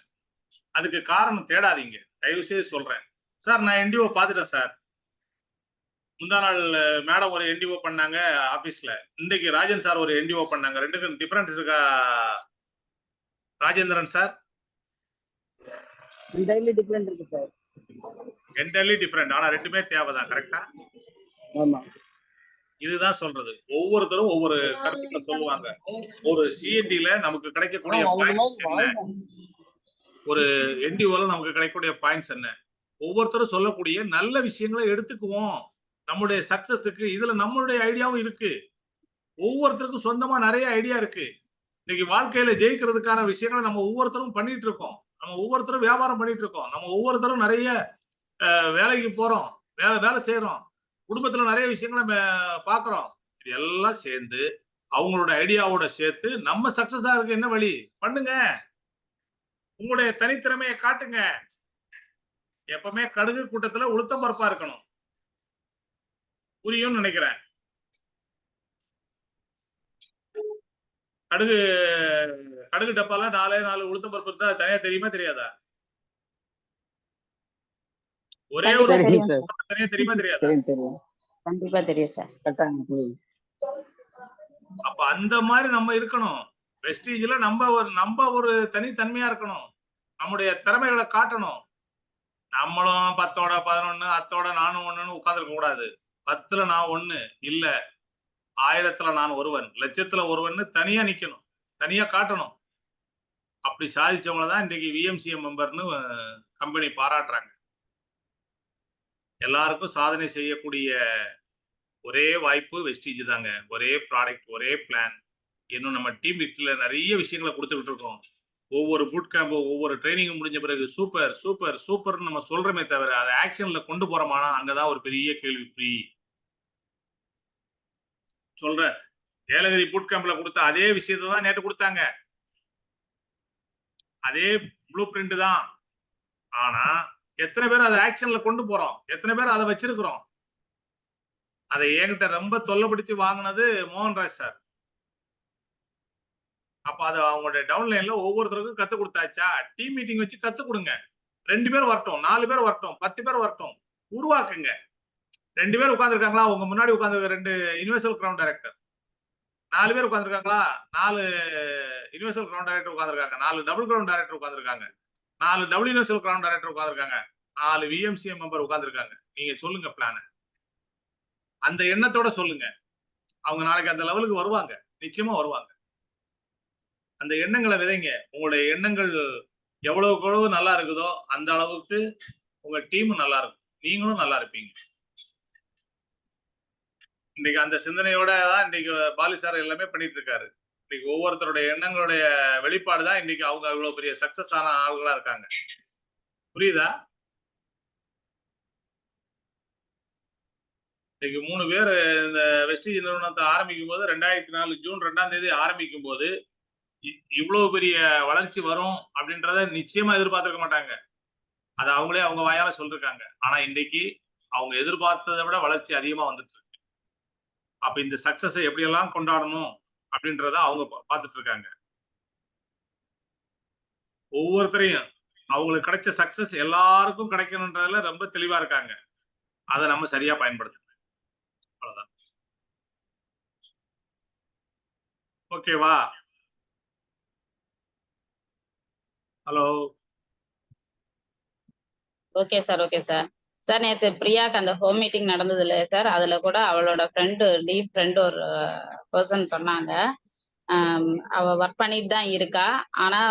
அதுக்கு காரணம் தேடாதீங்க. தயவு செய்து சொல்றேன் சார். நான் என்டிஓ பார்த்துட்டேன் சார். முந்தா நாள் மேடம் ஒரு என்டிஓ பண்ணாங்க ஆபீஸ்ல. இன்றைக்கு ராஜன் சார் ஒரு என்டிஓ பண்ணாங்க. ரெண்டுக்கும் டிஃபரன்ஸ் இருக்கா ராஜேந்திரன் சார்? என்டையர்லி டிஃபரண்ட் இருக்கு சார். Entirely different. ஆனா ரெண்டுமே தேவைதான். கரெக்டா? ஆமா. இதுதான் சொல்றது. ஒவ்வொருத்தரும் ஒவ்வொரு கருத்துக்களை சொல்லுவாங்க. ஒரு சிஎன்டில நமக்கு கிடைக்கக்கூடிய பாயிண்ட்ஸ் என்ன, ஒரு என்டிஓல நமக்கு கிடைக்கக்கூடிய பாயிண்ட்ஸ் என்ன, ஒவ்வொருத்தரும் சொல்லக்கூடிய நல்ல விஷயங்களை எடுத்துக்குவோம் நம்மளுடைய சக்சஸுக்கு. இதுல நம்மளுடைய ஐடியாவும் இருக்கு. ஒவ்வொருத்தருக்கும் சொந்தமா நிறைய ஐடியா இருக்கு. இன்னைக்கு வாழ்க்கையில ஜெயிக்கிறதுக்கான விஷயங்களை நம்ம ஒவ்வொருத்தரும் பண்ணிட்டு இருக்கோம். நம்ம ஒவ்வொருத்தரும் வியாபாரம் பண்ணிட்டு இருக்கோம். நம்ம ஒவ்வொருத்தரும் நிறைய வேலைக்கு போறோம், வேலை செய்யறோம், குடும்பத்துல நிறைய விஷயங்களை நம்ம பாக்குறோம். இது எல்லாம் சேர்ந்து அவங்களோட ஐடியாவோட சேர்த்து நம்ம சக்சஸ் ஆகிறதுக்கு என்ன வழி பண்ணுங்க. உங்களுடைய தனித்திறமையை காட்டுங்க. எப்பவுமே கடுகு கூட்டத்துல உளுத்தம் பருப்பா இருக்கணும். புரியும்னு நினைக்கிறேன். கடுகு டப்பால 4 உளுத்தம் பருப்பு இருந்தா தனியா தெரியுமா தெரியாதா? ஒரே ஒரு தனியா தெரியுமா தெரியாதா? கண்டிப்பா தெரியும் சார். அப்ப அந்த மாதிரி நம்ம இருக்கணும். வெஸ்டீஜ்ல நம்ம ஒரு தனித்தன்மையா இருக்கணும். நம்முடைய திறமைகளை காட்டணும். நம்மளும் 10ஓட 11 அத்தோட நானும் 1ன்னு உட்கார்ந்துருக்க கூடாது. 10ல நான் 1 இல்ல, 1000த்துல நான் ஒருவன், லட்சத்துல ஒருவன் தனியா நிக்கணும், தனியா காட்டணும். அப்படி சாதிச்சவங்கள தான் இன்றைக்கு விஎம்சிஎம் மெம்பர்னு கம்பெனி பாராட்டுறாங்க. எல்லாருக்கும் சாதனை செய்யக்கூடிய ஒரே வாய்ப்பு வெஸ்டீஜ் தாங்க. ஒரே ப்ராடக்ட், ஒரே பிளான். இன்னும் நம்ம டீம் வீக்ல நிறைய விஷயங்களை கொடுத்துக்கிட்டு இருக்கோம். ஒவ்வொரு பூட் கேம்பும் ஒவ்வொரு ட்ரைனிங்கும் முடிஞ்ச பிறகு சூப்பர் சூப்பர் சூப்பர்னு நம்ம சொல்றோமே தவிர அதை ஆக்ஷன்ல கொண்டு போறோமானா அங்கதான் ஒரு பெரிய கேள்விக்குறி. சொல்ற ஏலகிரி பூட் கேம்ப்ல கொடுத்த அதே விஷயத்தை தான் நேற்று கொடுத்தாங்க. அதே ப்ளூ பிரிண்ட் தான். ஆனா எத்தனை பேர் அதை ஆக்ஷன்ல கொண்டு போறோம், எத்தனை பேர் அதை வச்சிருக்கிறோம்? அதை என்கிட்ட ரொம்ப தொல்லைப்படுத்தி வாங்கினது மோகன்ராஜ் சார். அப்ப அது அவங்களுடைய டவுன்லைன்ல ஒவ்வொருத்தருக்கும் கத்து கொடுத்தாச்சா? டீம் மீட்டிங் வச்சு கத்து கொடுங்க. 2 பேர் வரட்டும், 4 பேர் வரட்டும், 10 பேர் வரட்டும், உருவாக்குங்க. 2 பேர் உட்கார்ந்துருக்காங்களா? உங்க முன்னாடி உட்கார்ந்து 2 யுனிவர்சல் கிரவுண்ட் டைரக்டர். 4 பேர் உட்கார்ந்துருக்காங்களா? 4 யுனிவர்சல் கிரவுண்ட் டைரக்டர் உட்கார்ந்துருக்காங்க, 4 டபுள் கிரவுண்ட் டைரக்டர் உட்கார்ந்துருக்காங்க, 4 டபுள் யுனிவர்சல் கிரவுண்ட் டைரக்டர் உட்கார்ந்துருக்காங்க, 4 விஎம்சிஎம் மெம்பர் உட்கார்ந்துருக்காங்க. நீங்க சொல்லுங்க பிளான. அந்த எண்ணத்தோட சொல்லுங்க. அவங்க நாளைக்கு அந்த லெவலுக்கு வருவாங்க, நிச்சயமா வருவாங்க. அந்த எண்ணங்களை விதைங்க. உங்களுடைய எண்ணங்கள் எவ்வளவுக்கு எவ்வளவு நல்லா இருக்குதோ அந்த அளவுக்கு உங்க டீம் நல்லா இருக்கும், நீங்களும் நல்லா இருப்பீங்க. இன்னைக்கு அந்த சிந்தனையோட தான் இன்னைக்கு பாலி சார் எல்லாமே பண்ணிட்டு இருக்காரு. இன்னைக்கு ஒவ்வொருத்தருடைய எண்ணங்களுடைய வெளிப்பாடு தான் இன்னைக்கு அவங்க இவ்வளவு பெரிய சக்சஸ் ஆன ஆளுகளா இருக்காங்க. புரியுதா? இன்னைக்கு 3 பேர் இந்த வெஸ்டீஜ் நிறுவனத்தை ஆரம்பிக்கும் போது 2004 ஜூன் 2ஆம் தேதி ஆரம்பிக்கும் போது இவ்வளவு பெரிய வளர்ச்சி வரும் அப்படின்றத நிச்சயமா எதிர்பார்த்திருக்க மாட்டாங்க. அது அவங்களே அவங்க வாயால சொல்லிருக்காங்க. ஆனா இன்னைக்கு அவங்க எதிர்பார்த்ததை விட வளர்ச்சி அதிகமா வந்துட்டு இருக்கு. அப்ப இந்த சக்சஸை எப்படியெல்லாம் கொண்டாடணும் அப்படின்றத அவங்க பார்த்துட்டு இருக்காங்க. ஒவ்வொருத்தரையும் அவங்களுக்கு கிடைச்ச சக்சஸ் எல்லாருக்கும் கிடைக்கணுன்றதுல ரொம்ப தெளிவா இருக்காங்க. அதை நம்ம சரியா பயன்படுத்தணும். அவ்வளவுதான். ஓகேவா? Hello. Okay sir, okay sir. Sir நேற்று பிரியாக்கு அந்த ஹோம் மீட்டிங் நடந்தது இல்லையா சார்? அதுல கூட அவளோட ஃப்ரெண்டு, டீப் ஃப்ரெண்டு ஒரு பர்சன் சொன்னாங்க. அவ ஒர்க் பண்ணிட்டு தான் இருக்கா, ஆனா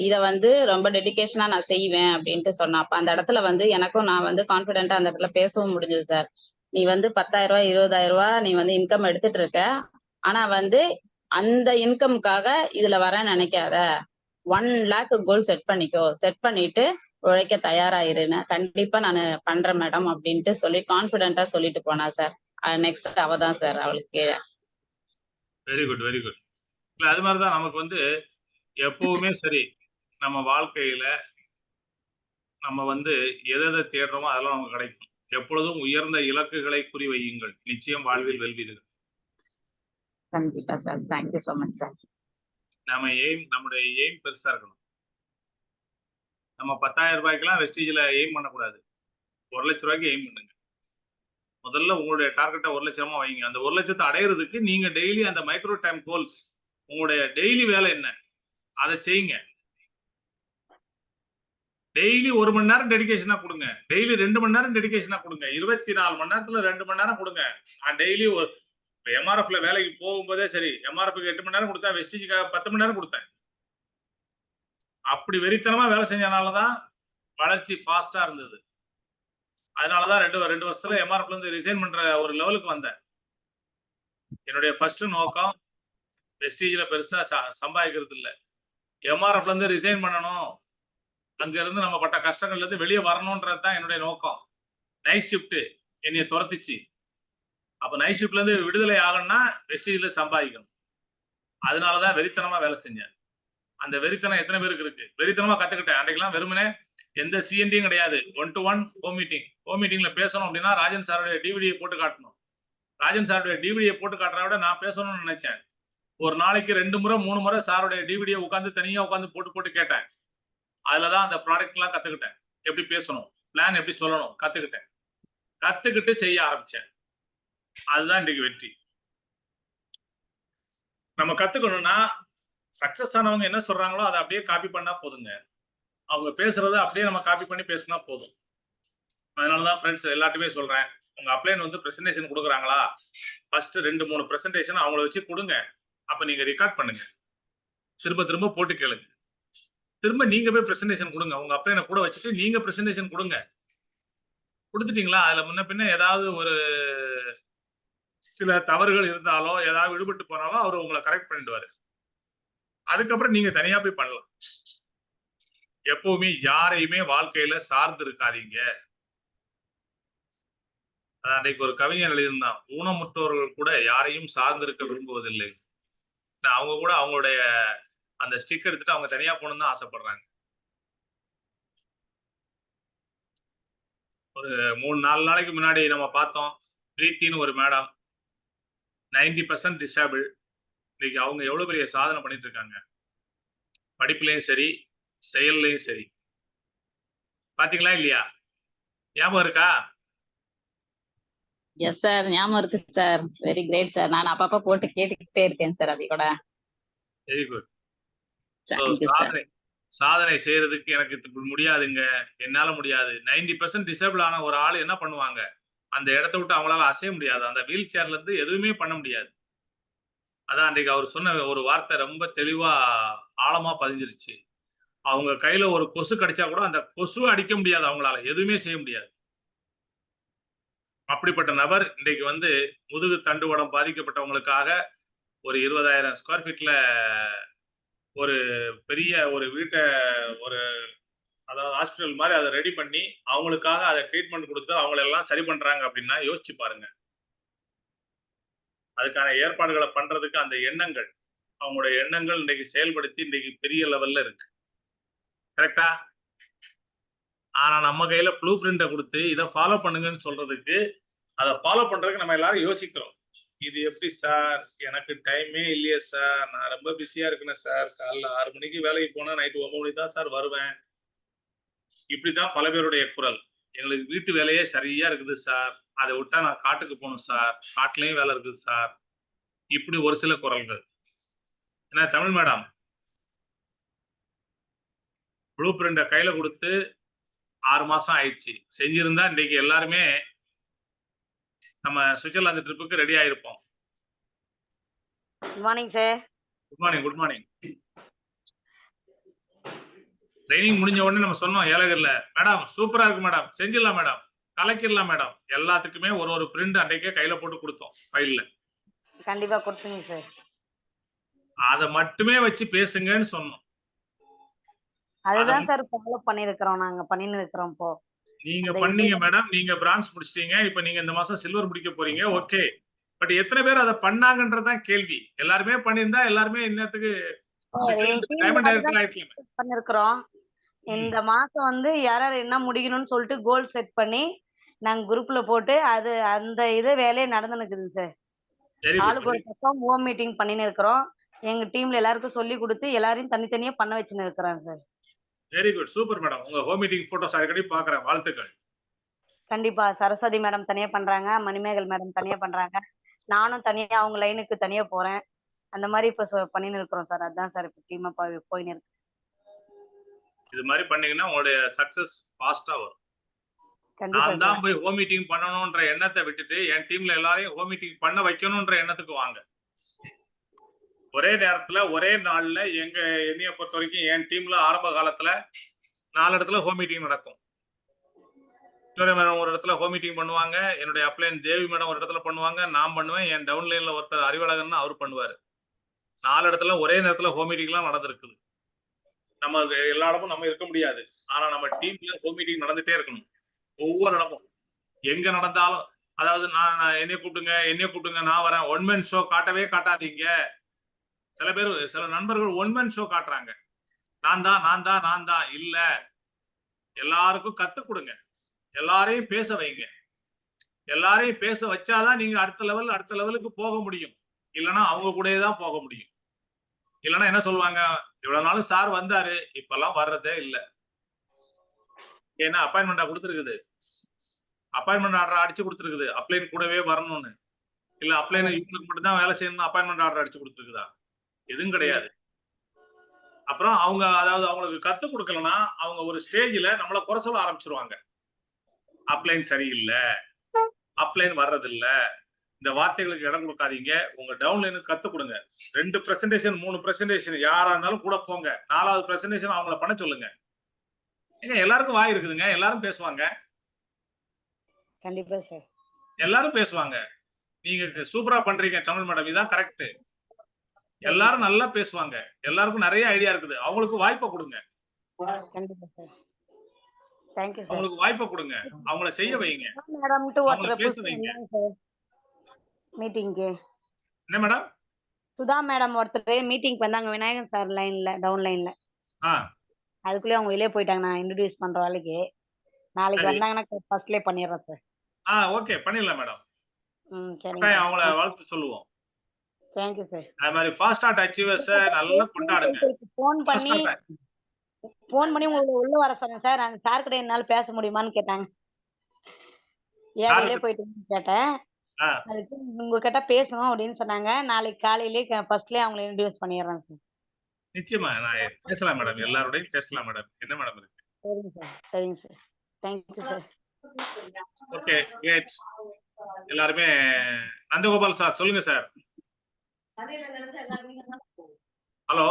இத வந்து ரொம்ப டெடிகேஷனா நான் செய்வேன் அப்படின்ட்டு சொன்னா. அப்ப அந்த இடத்துல வந்து எனக்கும் நான் வந்து கான்பிடென்ட்டா அந்த இடத்துல பேசவும் முடிஞ்சது சார். நீ வந்து 10,000 ரூபாய் 20,000 ரூபாய் நீ வந்து இன்கம் எடுத்துட்டு இருக்க, ஆனா வந்து அந்த இன்கம்காக இதுல வர நினைக்காத. 1 lakh கோல் செட் பண்ணிக்கோ, செட் பண்ணிட்டு உழைக்க தயாராயிருன்னு. கண்டிப்பா நான் பண்றேன் மேடம் அப்படின்ட்டு சொல்லி கான்பிடென்ட்டா சொல்லிட்டு போனா சார். நெக்ஸ்ட் அவ தான் சார் அவளுக்கு. Very good, very good. இல்ல அது மாதிரிதான் நமக்கு வந்து எப்பவுமே சரி, நம்ம வாழ்க்கையில நம்ம வந்து எதை தேடுறோமோ அதெல்லாம் நமக்கு கிடைக்கும். எப்பொழுதும் உயர்ந்த இலக்குகளை குறிவையுங்கள், நிச்சயம் வாழ்வில் வெல்வீர்கள். கண்டிப்பா sir. Thank you so much sir. நம்முடைய எய்ம் பெருசா இருக்கணும். நம்ம 10,000 ரூபாய்க்கெல்லாம் வெஸ்டீஜ்ல எய்ம் பண்ணக்கூடாது. 1 லட்சம் ரூபாய்க்கு எய்ம் பண்ணுங்க. முதல்ல உங்களுடைய டார்கெட்டை 1 லட்சமா வைங்க. அந்த 1 லட்சத்தை அடையிறதுக்கு நீங்க டெய்லி அந்த மைக்ரோ டைம் கோல்ஸ், உங்களுடைய டெய்லி வேலை என்ன அதை செய்யுங்க. டெய்லி 1 மணி நேரம் டெடிகேஷனா கொடுங்க, டெய்லி 2 மணி நேரம் டெடிகேஷனா கொடுங்க, 24 மணி நேரத்துல 2 மணி நேரம் கொடுங்க. டெய்லி ஒரு எம்ஆர்எஃப்ல வேலைக்கு போகும்போதே சரி, எம்ஆர்எஃப்க்கு 8 மணி நேரம் கொடுத்தா வெஸ்டீஜுக்காக 10 மணி நேரம் கொடுத்தேன். அப்படி வெறித்தனமா வேலை செஞ்சனாலதான் வளர்ச்சி ஃபாஸ்டா இருந்தது. அதனாலதான் 2 வருஷத்துல எம்ஆர்எஃப்ல இருந்து ரிசைன் பண்ற ஒரு லெவலுக்கு வந்தேன். என்னுடைய ஃபர்ஸ்ட் நோக்கம் வெஸ்டீஜ்ல பெருசா சம்பாதிக்கிறது இல்ல, எம்ஆர்எஃப்ல இருந்து ரிசைன் பண்ணணும், அங்க இருந்து நம்ம பட்ட கஷ்டங்கள்ல இருந்து வெளியே வரணும்ன்றது தான் என்னுடைய நோக்கம். நைட் ஷிஃப்ட் என்னைய துரத்திச்சு. அப்ப நைட் ஷிஃப்ட்ல இருந்து விடுதலை ஆகணும்னா வெஸ்டீஜ்ல சம்பாதிக்கணும். அதனாலதான் வெறித்தனமா வேலை செஞ்சேன். அந்த வெறித்தனம் எத்தனை பேருக்கு இருக்கு? வெறித்தனமா கத்துக்கிட்டேன். அன்றைக்கெல்லாம் வெறுமனே எந்த சிஎன்டியும் கிடையாது. 1-to-1 home meeting. ஹோம் மீட்டிங்ல பேசணும் அப்படின்னா ராஜன் சாருடைய டிவிடியை போட்டு காட்டணும். ராஜன் சாருடைய டிவிடியை போட்டு காட்டுறத விட நான் பேசணும்னு நினைச்சேன். ஒரு நாளைக்கு 2 முறை 3 முறை சாருடைய டிவிடியை உட்காந்து தனியா உட்காந்து போட்டு கேட்டேன். அதுலதான் அந்த ப்ராடக்ட் எல்லாம் கத்துக்கிட்டேன். எப்படி பேசணும், பிளான் எப்படி சொல்லணும் கத்துக்கிட்டேன். கத்துக்கிட்டு செய்ய ஆரம்பிச்சேன். அதுதான் இன்றைக்கு வெற்றி. நம்ம கத்துக்கணும்னா சக்சஸ் ஆனவங்க என்ன சொல்றாங்களோ அதை அப்படியே காப்பி பண்ணா போதுங்க. அவங்க பேசுறத அப்படியே நம்ம காப்பி பண்ணி பேசினா போதும். அதனாலதான் ஃப்ரெண்ட்ஸ் எல்லாத்தையுமே சொல்றேன், உங்க அப்ளைன் வந்து பிரசன்டேஷன் கொடுக்குறாங்களா, ஃபர்ஸ்ட் 2-3 பிரசன்டேஷன் அவங்கள வச்சு கொடுங்க. அப்ப நீங்க ரெக்கார்ட் பண்ணுங்க. திரும்ப திரும்ப போட்டு கேளுங்க. திரும்ப நீங்க போய் பிரசன்டேஷன் கொடுங்க. உங்க அப்ளைனை கூட வச்சுட்டு நீங்க பிரசன்டேஷன் கொடுங்க. கொடுத்துட்டீங்களா, அதுல முன்ன பின்ன ஏதாவது ஒரு சில தவறுகள் இருந்தாலோ ஏதாவது விடுபட்டு போனாலோ அவர் உங்களை கரெக்ட் பண்ணிடுவாரு. அதுக்கப்புறம் நீங்க தனியா போய் பண்ணலாம். எப்பவுமே யாரையுமே வாழ்க்கையில சார்ந்து இருக்காதீங்க. அன்னைக்கு ஒரு கவிஞர் எழுதியிருந்தான், ஊனமுற்றோர்கள் கூட யாரையும் சார்ந்திருக்க விரும்புவதில்லை. அவங்க கூட அவங்களுடைய அந்த ஸ்டிக் எடுத்துட்டு அவங்க தனியா போகணும்னு தான் ஆசைப்படுறாங்க. ஒரு 3-4 நாளைக்கு முன்னாடி நம்ம பார்த்தோம், பிரீத்தின்னு ஒரு மேடம் 90% டிசேபிள். இன்னைக்கு அவங்க எவ்வளவு பெரிய சாதனை பண்ணிட்டு இருக்காங்க, படிப்புலயும் சரி செயல்லையும் சரி. பாத்தீங்களா இல்லையா? ஞாபகம் இருக்கா? எஸ் சார், ஞாபகம் இருக்கு சார். Very great sir. நான் அப்பப்ப போட்டு கேட்டுக்கிட்டே இருக்கேன் சார். அதை கூட வெரி குட். Thank you sir. சாதனை செய்யறதுக்கு எனக்கு முடியாதுங்க, என்னால முடியாது. 90% டிசேபிள் ஆன ஒரு ஆள் என்ன பண்ணுவாங்க, அந்த இடத்த விட்டு அவங்களால அசைய முடியாது. அந்த வீல் சேர்ல இருந்து எதுவுமே பண்ண முடியாது. அதான் அன்றைக்கு அவர் சொன்ன ஒரு வார்த்தை ரொம்ப தெளிவா ஆழமா பதிஞ்சிருச்சு. அவங்க கையில ஒரு கொசு கடிச்சா கூட அந்த கொசுவை அடிக்க முடியாது, அவங்களால எதுவுமே செய்ய முடியாது. அப்படிப்பட்ட நபர் இன்றைக்கு வந்து முதுகு தண்டுவடம் பாதிக்கப்பட்டவங்களுக்காக ஒரு 20,000 ஸ்கொயர் ஃபீட்ல ஒரு பெரிய ஒரு வீட்டை, ஒரு அதாவது ஹாஸ்பிட்டல் மாதிரி அதை ரெடி பண்ணி அவங்களுக்காக அதை ட்ரீட்மெண்ட் கொடுத்து அவங்களெல்லாம் சரி பண்றாங்க அப்படின்னா யோசிச்சு பாருங்க. அதுக்கான ஏற்பாடுகளை பண்றதுக்கு அந்த எண்ணங்கள், அவங்களுடைய எண்ணங்கள் இன்னைக்கு செயல்படுத்தி இன்னைக்கு பெரிய லெவல்ல இருக்கு. கரெக்டா? ஆனா நம்ம கையில ப்ளூ பிரிண்ட கொடுத்து இதை ஃபாலோ பண்ணுங்கன்னு சொல்றதுக்கு, அதை ஃபாலோ பண்றதுக்கு நம்ம எல்லாரும் யோசிக்கிறோம். இது எப்படி சார், எனக்கு டைமே இல்லையே சார், நான் ரொம்ப பிஸியா இருக்கேன் சார், காலைல 6 மணிக்கு வேலைக்கு போனா நைட்டு 9 மணிக்கு தான் சார் வருவேன். இப்படிதான் பல பேருடைய குரல். எங்களுக்கு வீட்டு வேலையே சரியா இருக்குது சார், அதை விட்டா நான் காட்டுக்கு போகணும் சார், காட்டுலயும் வேலை இருக்குது சார். இப்படி ஒரு சில குரல்கள். என்ன தமிழ் மேடம், ப்ளூ பிரிண்ட கையில கொடுத்து 6 மாசம் ஆயிடுச்சு. செஞ்சிருந்தா இன்னைக்கு எல்லாருமே நம்ம சுவிட்சர்லாந்து ட்ரிப்புக்கு ரெடி ஆயிருப்போம். Good morning sir. Good morning, good morning. Training முடிஞ்ச உடனே நம்ம சொன்னோம் ஏலகிரில, மேடம் சூப்பரா இருக்கு மேடம், செஞ்சிடலாம் மேடம், கலக்கிடலாம் மேடம். எல்லாத்துக்குமே ஒரு ஒரு பிரிண்ட் அன்றைக்கே கையில போட்டு கொடுத்தோம் ஃபைல்ல. கண்டிப்பா கொடுத்துங்க சார். அதை மட்டுமே வச்சு பேசுங்கன்னு சொன்னோம். அதுதான் சார் ஃபாலோ பண்ணிருக்கிறோம், நாங்க பண்ணின்னு இருக்கிறோம். இப்போ நீங்க பண்ணீங்க மேடம், நீங்க பிரான்ஸ் முடிச்சிட்டீங்க, இப்ப நீங்க இந்த மாசம் சில்வர் முடிக்க போறீங்க, ஓகே. பட் எத்தனை பேர் அதை பண்ணாங்கன்றதான் கேள்வி. எல்லாருமே பண்ணியிருந்தா எல்லாருமே இன்னத்துக்கு பண்ணிருக்கிறோம். இந்த மாசம் வந்து யார் யார் என்ன முடிக்கணும்னு சொல்லிட்டு கோல் செட் பண்ணி நாங்க குரூப்ல போட்டு அது அந்த இது வேலையே நடந்துனுக்குது சார். ஆளுக்கு ஒரு பக்கம் ஹோம் மீட்டிங் பண்ணின்னு இருக்கிறோம். எங்க டீம்ல எல்லாருக்கும் சொல்லி கொடுத்து எல்லாரையும் தனித்தனியா பண்ண வச்சுன்னு இருக்கிறோம் sir. Very good, super madam. உங்க ஹோம் மீட்டிங் போட்டோஸ் அடிக்கடி பாக்குறேன், வாழ்த்துக்கள். கண்டிப்பா சரஸ்வதி மேடம் தனியா பண்றாங்க, மணிமேகல் மேடம் தனியா பண்றாங்க, நானும் தனியா அவங்க லைனுக்கு தனியா போறேன். அந்த மாதிரி இப்ப பண்ணின்னு இருக்கிறோம் சார். அதான் சார் இப்ப டீமா போயின்னு இருக்கு. இது மாதிரி பண்ணீங்கன்னா உங்களுடைய சக்சஸ் ஃபாஸ்டா வரும். நான் தான் போய் ஹோம் மீட்டிங் பண்ணணும்ன்ற எண்ணத்தை விட்டுட்டு என் டீம்ல எல்லாரையும் ஹோம் மீட்டிங் பண்ண வைக்கணும்ன்ற எண்ணத்துக்கு வாங்க. ஒரே நேரத்துல ஒரே நாள்ல என்னைய பொறுத்த வரைக்கும் என் டீம்ல ஆரம்ப காலத்துல 4 இடத்துல ஹோம் மீட்டிங் நடக்கும். மேடம் ஒரு இடத்துல ஹோம் மீட்டிங் பண்ணுவாங்க, என்னுடைய அப்ளைன் தேவி மேடம் ஒரு இடத்துல பண்ணுவாங்க, நான் பண்ணுவேன், என் டவுன்லைன்ல ஒருத்தர் அறிவழகன் அவர் பண்ணுவாரு. 4 இடத்துல ஒரே நேரத்துல ஹோம் மீட்டிங் எல்லாம் நடந்திருக்குது. நம்ம எல்லா இடமும் நம்ம இருக்க முடியாது, ஆனா நம்ம டீம்ல ஹோம் மீட்டிங் நடந்துட்டே இருக்கணும். ஒவ்வொரு இடமும் எங்க நடந்தாலும், அதாவது நான் என்னைய கூப்பிட்டுங்க நான் வரேன். ஒன் மேன் ஷோ காட்டவே காட்டாதீங்க. சில நண்பர்கள் ஒன் மேன் ஷோ காட்டுறாங்க. நான் தான் இல்ல, எல்லாருக்கும் கத்து கொடுங்க, எல்லாரையும் பேச வைங்க. எல்லாரையும் பேச வச்சாதான் நீங்க அடுத்த லெவலுக்கு போக முடியும். இல்லைன்னா அவங்க கூடயே தான் போக முடியும். இல்லைன்னா என்ன சொல்லுவாங்க, இவ்வளவு நாளும் சார் வந்தாரு, இப்பெல்லாம் வர்றதே இல்ல. ஏன்னா அப்பாயின்மெண்டா கொடுத்துருக்குது, அப்பாயின்மெண்ட் ஆர்டர் அடிச்சு கொடுத்துருக்குது, அப்ளைன் கூடவே வரணும்னு. இல்ல அப்ளைன் இவங்களுக்கு மட்டும் தான் வேலை செய்யணும்னு அப்பாயின்மெண்ட் ஆர்டர் அடிச்சு கொடுத்துருக்குதா? எதுவும் கிடையாது. அப்புறம் அவங்க அதாவது அவங்களுக்கு கத்து கொடுக்கலன்னா அவங்க ஒரு ஸ்டேஜ்ல நம்மளை குறை சொல்ல ஆரம்பிச்சிருவாங்க. அப்ளைன் சரியில்லை, அப்லைன் வர்றதில்ல. இந்த வார்த்தைகளுக்கு இடம் கொடுக்காதீங்க. உங்க டவுன்லைனுக்கு கத்து கொடுங்க. 2 பிரசன்டேஷன் 3 பிரசன்டேஷன் யாரா இருந்தாலும் கூட போங்க. 4வது பிரசன்டேஷன் அவங்கள பண்ண சொல்லுங்க. ஏங்க எல்லாருக்கும் வாய் இருக்குதுங்க. எல்லாரும் பேசுவாங்க. கண்டிப்பா சார். எல்லாரும் பேசுவாங்க. நீங்க சூப்பரா பண்றீங்க தமிழ் மேடம். இதான் கரெக்ட். எல்லாரும் நல்லா பேசுவாங்க. எல்லாருக்கும் நிறைய ஐடியா இருக்குது. அவங்களுக்கு வாய்ப்பை கொடுங்க. கண்டிப்பா சார். Thank you sir. அவங்களுக்கு வாய்ப்பை கொடுங்க. அவங்கள செய்ய வைங்க. மேடம்ட்டு அவங்கள ஒருத்தர் பேச புதுசா வைங்க. வந்தாங்க சார் மீட்டிங்க்கு. என்ன மேடம்? சுதா மேடம் ஒருத்தர் மீட்டிங்க்கு வந்தாங்க விநாயகன் சார் லைன்ல டவுன் லைன்ல. ஆ அதுக்குள்ளே அவங்க வெளியே போயிட்டாங்க. நான் இன்ட்ரடியூஸ் பண்ற வேலைக்கு. நாளைக்கு சரி. வந்தாங்கன்னா ஃபர்ஸ்ட்லேயே பண்ணிடுறேன் சார். ஓகே பண்ணிடலாம் மேடம். சரிங்க கட்டாயம் சார். அவங்கள வாழ்த்து சொல்லுவோம். Thank you sir. அது மாதிரி ஃபாஸ்ட் ஆர்ட் அச்சீவர்ஸை நல்லா கொண்டாடுங்க. ஃபோன் ஃபாஸ்ட் பண்ணி ஆர்ட் உங்களை உள்ள வர சொன்னேன் சார். அந்த சார் கிட்ட என்னால பேச முடியுமான்னு கேட்டாங்க. ஏன் சார் வெளியே போயிட்டு கேட்டேன். ஆ அதுக்கு உங்ககிட்ட பேசணும் அப்படின்னு சொன்னாங்க. நாளைக்கு காலையிலேயே ஃபர்ஸ்ட்லேயே அவங்களை இன்ட்ரடியூஸ் பண்ணிடுறேன் சார். நிச்சயமா நான் பேசலாம் மேடம். எல்லாரோடையும் பேசலாம் மேடம். என்ன மேடம் இருக்கு? சரிங்க சார். சரிங்க sir. Thank you sir. Okay great. எல்லாருமே நந்தகோபால் சார் சொல்லுங்க sir. Hello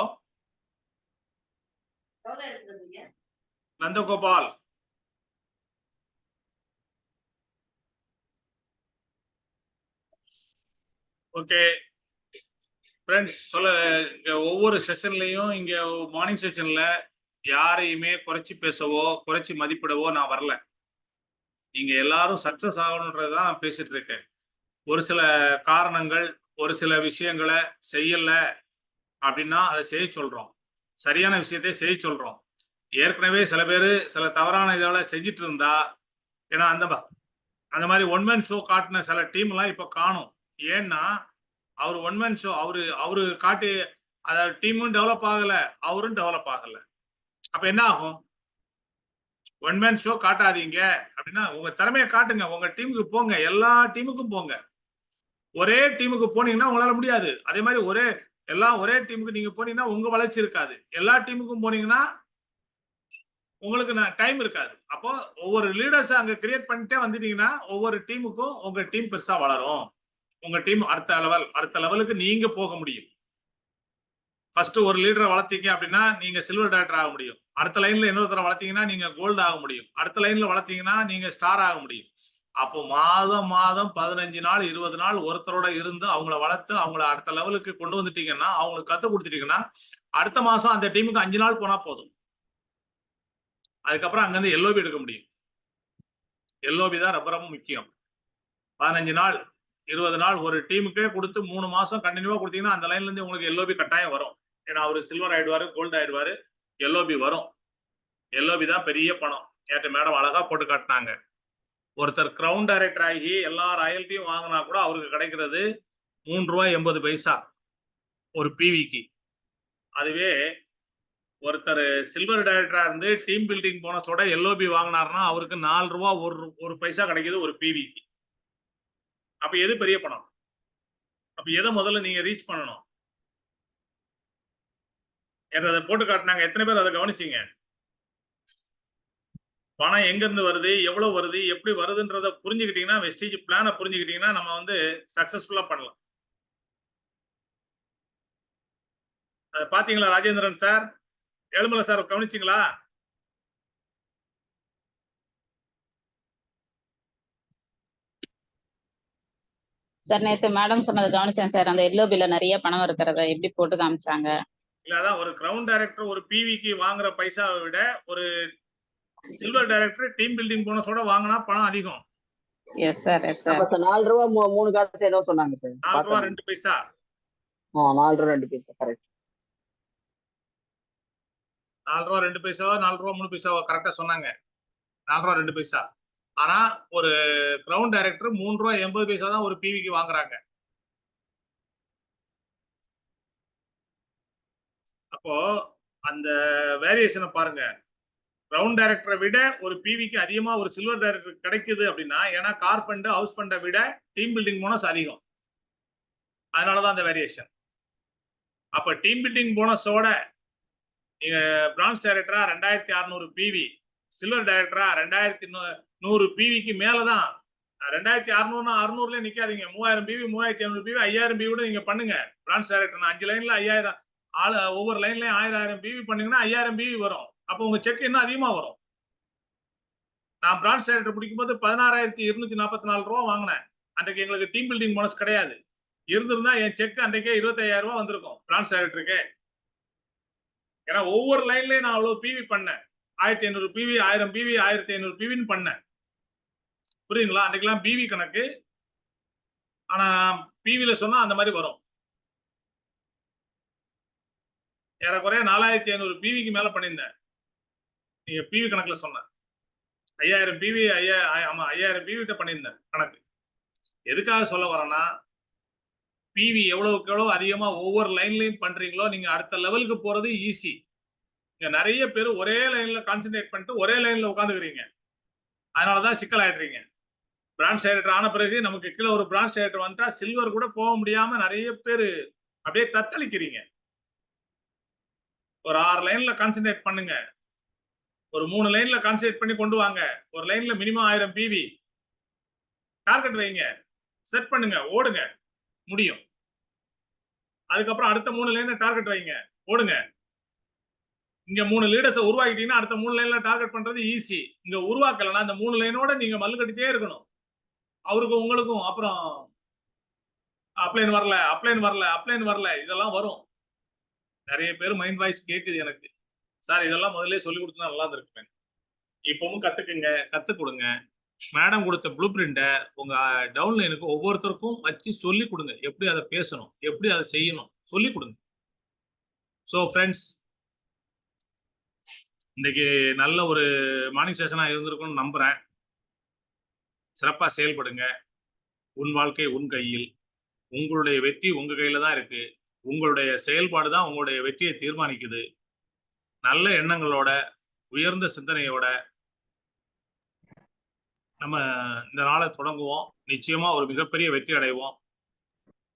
Nandagopal. Okay friends இங்க ஒவ்வொரு செஷன்லயும் இங்க மார்னிங் செஷன்ல யாரையுமே குறைச்சி பேசவோ குறைச்சி மதிப்பிடவோ நான் வரல. நீங்க எல்லாரும் சக்சஸ் ஆகணுன்றதுதான் நான் பேசிட்டு இருக்கேன். ஒரு சில காரணங்கள் ஒரு சில விஷயங்களை செய்யல அப்படின்னா அதை செய்ய சொல்றோம். சரியான விஷயத்தை செய்ய சொல்றோம். ஏற்கனவே சில பேர் சில தவறான இதெல்லாம் செஞ்சுட்டு இருந்தா, ஏன்னா அந்த மாதிரி ஒன்மேன் ஷோ காட்டின சில டீம் எல்லாம் இப்ப காணும். ஏன்னா அவர் ஒன்மேன் ஷோ அவரு காட்டி அதாவது டீமும் டெவலப் ஆகல, அவரும் டெவலப் ஆகல. அப்ப என்ன ஆகும்? ஒன்மேன் ஷோ காட்டாதீங்க அப்படின்னா உங்க திறமையை காட்டுங்க. உங்க டீமுக்கு போங்க. எல்லா டீமுக்கும் போங்க. ஒரே டீமுக்கு போனீங்கன்னா உங்களால முடியாது. அதே மாதிரி ஒரே டீமுக்கு நீங்க போனீங்கன்னா உங்க வளர்ச்சி இருக்காது. எல்லா டீமுக்கும் போனீங்கன்னா உங்களுக்கு டைம் இருக்காது. அப்போ ஒவ்வொரு லீடர்ஸ் அங்க கிரியேட் பண்ணிட்டே வந்துட்டீங்கன்னா ஒவ்வொரு டீமுக்கும் உங்க டீம் பெருசா வளரும். உங்க டீம் அடுத்த லெவலுக்கு நீங்க போக முடியும். ஃபர்ஸ்ட் ஒரு லீடரை வளர்த்தீங்க அப்படின்னா நீங்க சில்வர் டைரக்டர் ஆக முடியும். அடுத்த லைன்ல இன்னொருத்தரை வளர்த்தீங்கன்னா நீங்க கோல்டு ஆக முடியும். அடுத்த லைன்ல வளர்த்தீங்கன்னா நீங்க ஸ்டார் ஆக முடியும். அப்போ மாதம் 15 நாள் 20 நாள் ஒருத்தரோட இருந்து அவங்கள வளர்த்து அவங்கள அடுத்த லெவலுக்கு கொண்டு வந்துட்டீங்கன்னா அவங்களுக்கு கத்து கொடுத்துட்டீங்கன்னா அடுத்த மாசம் அந்த டீமுக்கு 5 நாள் போனா போதும். அதுக்கப்புறம் அங்கிருந்து எல்ஓபி எடுக்க முடியும். எல்ஓபி தான் ரொம்ப ரொம்ப முக்கியம். 15 நாள் 20 நாள் ஒரு டீமுக்கே கொடுத்து 3 மாசம் கண்டினியூவா கொடுத்தீங்கன்னா அந்த லைன்ல இருந்து உங்களுக்கு எல்ஓபி கட்டாயம் வரும். ஏன்னா அவரு சில்வர் ஆயிடுவாரு, கோல்டு ஆயிடுவாரு, எல்ஓபி வரும். எல்ஓபி தான் பெரிய பணம். நேற்று மேடம் அழகா போட்டு காட்டினாங்க. ஒருத்தர் கிரவுன் டைரக்டர் ஆகி எல்லா ராயல்ட்டியும் வாங்கினா கூட அவருக்கு கிடைக்கிறது ₹3.80 ஒரு பிவிக்கு. அதுவே ஒருத்தர் சில்வர் டைரக்டரா இருந்து டீம் பில்டிங் போனஸோட எல்ஓபி வாங்கினாருன்னா அவருக்கு ₹4 கிடைக்குது ஒரு பிவிக்கு. அப்ப எது பெரிய பணம்? அப்ப எதை முதல்ல நீங்க ரீச் பண்ணணும்? அதை போட்டு காட்டினாங்க. எத்தனை பேர் அதை கவனிச்சீங்க? பணம் எங்க இருந்து வருது, எவ்வளவு வருது, எப்படி வருதுன்றத புரிஞ்சுக்கிட்டீங்கன்னா வெஸ்டேஜ் பிளானை புரிஞ்சுக்கிட்டீங்கன்னா நம்ம சக்சஸ்ஃபுல்லா பண்ணலாம். அதை பாத்தீங்களா ராஜேந்திரன் சார்? ஏழுமலை சார் கவனிச்சிங்களா? சார் நேத்து மேடம் சொன்னதை கவனிச்சேன் சார். அந்த எல்ஓபில நிறைய பணம் இருக்கிறத எப்படி போட்டு காமிச்சாங்க. இல்ல அதான் ஒரு கிரவுன் டைரக்டர் ஒரு பிவிக்கு வாங்குற பைசாவை விட ஒரு சில்வர் டைரக்டர் டீம் பில்டிங் போனஸோட வாங்கினா பணம் அதிகம். Yes sir. Yes sir. ₹4 3 காசு ஏதோ சொன்னாங்க சார். ₹4.02. ₹4.02 கரெக்ட். ₹4.02 ₹4.03 கரெக்டா சொன்னாங்க. ₹4.02. ஆனா ஒரு கிரவுன் டைரக்டர் ₹3.80 தான் ஒரு பிவிக்கு வாங்குறாங்க. அப்போ அந்த வேரியேஷனை பாருங்க. கிரவுன் டைரக்டரை விட ஒரு பிவிக்கு அதிகமா ஒரு சில்வர் டைரக்டர் கிடைக்குது அப்படின்னா ஏன்னா கார் ஃபண்ட் ஹவுஸ் ஃபண்டை விட டீம் பில்டிங் போனஸ் அதிகம். அதனாலதான் அந்த வேரியேஷன். அப்ப டீம் பில்டிங் போனஸோட நீங்க பிரான்ச் டைரக்டரா 2600 பிவி, சில்வர் டைரக்டரா 2100 பிவிக்கு மேலதான் 2600 600 நிக்காதீங்க. 3000 பிவி 3500 பிவி 5000 பிவி நீங்க பண்ணுங்க. பிரான்ச் டைரக்டர் 5 லைன்ல 5000 ஆளு ஒவ்வொரு லைன்லயும் 1000 பிவி பண்ணீங்கன்னா 5000 பிவி வரும். அப்போ உங்க செக் இன்னும் அதிகமா வரும். நான் பிரான்ச் டைரக்டர் பிடிக்கும்போது 16,244 ரூபா வாங்கினேன். அன்றைக்கு எங்களுக்கு டீம் பில்டிங் போனஸ் கிடையாது. இருந்திருந்தா என் செக் அன்றைக்கே 25,000 ரூபா வந்திருக்கும் பிரான்ச் டைரக்டருக்கு. ஏன்னா ஒவ்வொரு லைன்லயும் நான் அவ்வளவு பிவி பண்ணேன். 1500 பிவி 1000 பிவி 1500 பிவின்னு பண்ணேன். புரியுதுங்களா? அன்றைக்கெல்லாம் பிவி கணக்கு. ஆனா பிவில சொன்னா அந்த மாதிரி வரும். ஏறக்குறைய 4500 பிவிக்கு மேல பண்ணியிருந்தேன். நீங்க பிவி கணக்குல சொன்ன 5000 பிவி 5000 பிவி கிட்ட பண்ணியிருந்தேன் கணக்கு. எதுக்காக சொல்ல வரேன்னா, பிவி எவ்வளவுக்கு எவ்வளவு அதிகமா ஒவ்வொரு லைன்லயும் பண்றீங்களோ நீங்க அடுத்த லெவலுக்கு போறது ஈஸி. இங்க நிறைய பேர் ஒரே லைன்ல கான்சென்ட்ரேட் பண்ணிட்டு ஒரே லைன்ல உட்காந்துக்கிறீங்க. அதனாலதான் சிக்கல் ஆயிடுறீங்க. பிரான்ச் டைரக்டர் ஆன பிறகு நமக்கு கீழே ஒரு பிரான்ச் டைரக்டர் வந்துட்டா சில்வர் கூட போக முடியாம நிறைய பேர் அப்படியே தத்தளிக்கிறீங்க. ஒரு 6 லைன்ல கான்சென்ட்ரேட் பண்ணுங்க. ஒரு 3 லைன்ல கான்சென்ட்ரேட் பண்ணி கொண்டு வாங்க. ஒரு லைன்ல மினிமம் 1000 பிவி டார்கெட் வைங்க, செட் பண்ணுங்க, ஓடுங்க, முடியும். அதுக்கப்புறம் அடுத்த 3 லைன்ல டார்கெட் வைங்க, ஓடுங்க. இங்க 3 லீடர்ஸை உருவாக்கிட்டீங்கன்னா அடுத்த 3 லைன்ல டார்கெட் பண்றது ஈஸி. இங்க உருவாக்கலன்னா அந்த 3 லைனோட நீங்க மல்லு கட்டிட்டே இருக்கணும். அவருக்கும் உங்களுக்கும் அப்புறம் அப்ளைன் வரல இதெல்லாம் வரும். நிறைய பேர் மைண்ட் வாய்ஸ் கேக்குது எனக்கு. சார் இதெல்லாம் முதல்ல சொல்லி கொடுத்தா நல்லா இருந்திருப்பேன். இப்பவும் கத்து கொடுங்க. மேடம் கொடுத்த ப்ளூ பிரிண்ட்டை உங்க டவுன்லைனுக்கு ஒவ்வொருத்தருக்கும் வச்சு சொல்லி கொடுங்க. எப்படி அதை பேசணும், எப்படி அதை செய்யணும் சொல்லி கொடுங்க. ஸோ ஃப்ரெண்ட்ஸ், இன்னைக்கு நல்ல ஒரு மார்னிங் செஷனா இருந்திருக்கும்னு நம்புறேன். சிறப்பா செயல்படுங்க. உன் வாழ்க்கை உன் கையில். உங்களுடைய வெற்றி உங்க கையில தான் இருக்கு. உங்களுடைய செயல்பாடு தான் உங்களுடைய வெற்றியை தீர்மானிக்குது. நல்ல எண்ணங்களோட உயர்ந்த சிந்தனையோட நம்ம இந்த நாளை தொடங்குவோம். நிச்சயமா ஒரு மிகப்பெரிய வெற்றி அடைவோம்.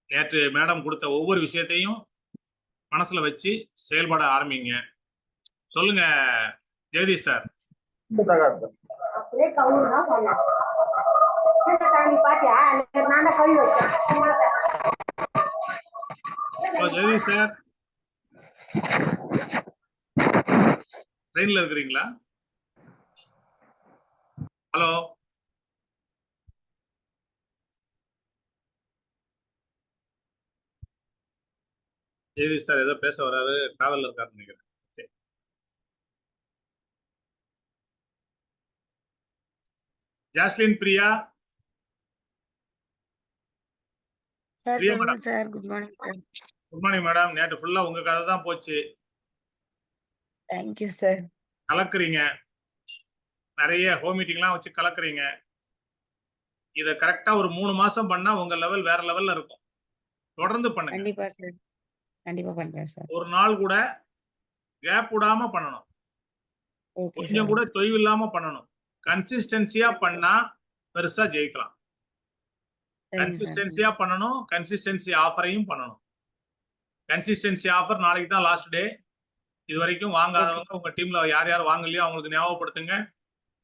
நேற்று மேடம் கொடுத்த ஒவ்வொரு விஷயத்தையும் மனசுல வச்சு செயல்பட ஆரம்பிங்க. சொல்லுங்க ஜெகதீஷ் சார். ஜெகதீஷ் சார், ட்ரெயின்ல இருக்கிறீங்களா? ஹலோ, ஜெகதீஷ் சார் ஏதோ பேச வராரு, டிராவல்ல இருக்காருன்னு நினைக்கிறேன். Jasleen Priya. Priya madam. Sir good morning sir. Good morning madam. நேற்று ஃபுல்லா உங்க கதை தான் போச்சு. Thank you sir. கலக்குறீங்க, நிறைய ஹோம் மீட்டிங்லாம் வச்சு கலக்குறீங்க. இத கரெக்டா ஒரு 3 மாசம் பண்ணா உங்க லெவல் வேற லெவல்ல இருக்கும். தொடர்ந்து பண்ணுங்க. கண்டிப்பா சார். கண்டிப்பா பண்றேன் சார். ஒரு நாள் கூட கேப் விடாம பண்ணணும். ஓகே கொஞ்சம் சார். கூட தொய்வு இல்லாம பண்ணணும். கன்சிஸ்டன்சியா பண்ணா பெருசா ஜெயிக்கலாம். சரிங்க சார். கன்சிஸ்டன்சியா பண்ணணும். கன்சிஸ்டன்சி ஆஃபரையும் பண்ணணும். கன்சிஸ்டன்சி ஆஃபர் நாளைக்கு தான் லாஸ்ட் டே. இது வரைக்கும் வாங்காதவங்க உங்க டீம்ல யார் யார் வாங்கலையோ அவங்களுக்கு ஞாபகப்படுத்துங்க.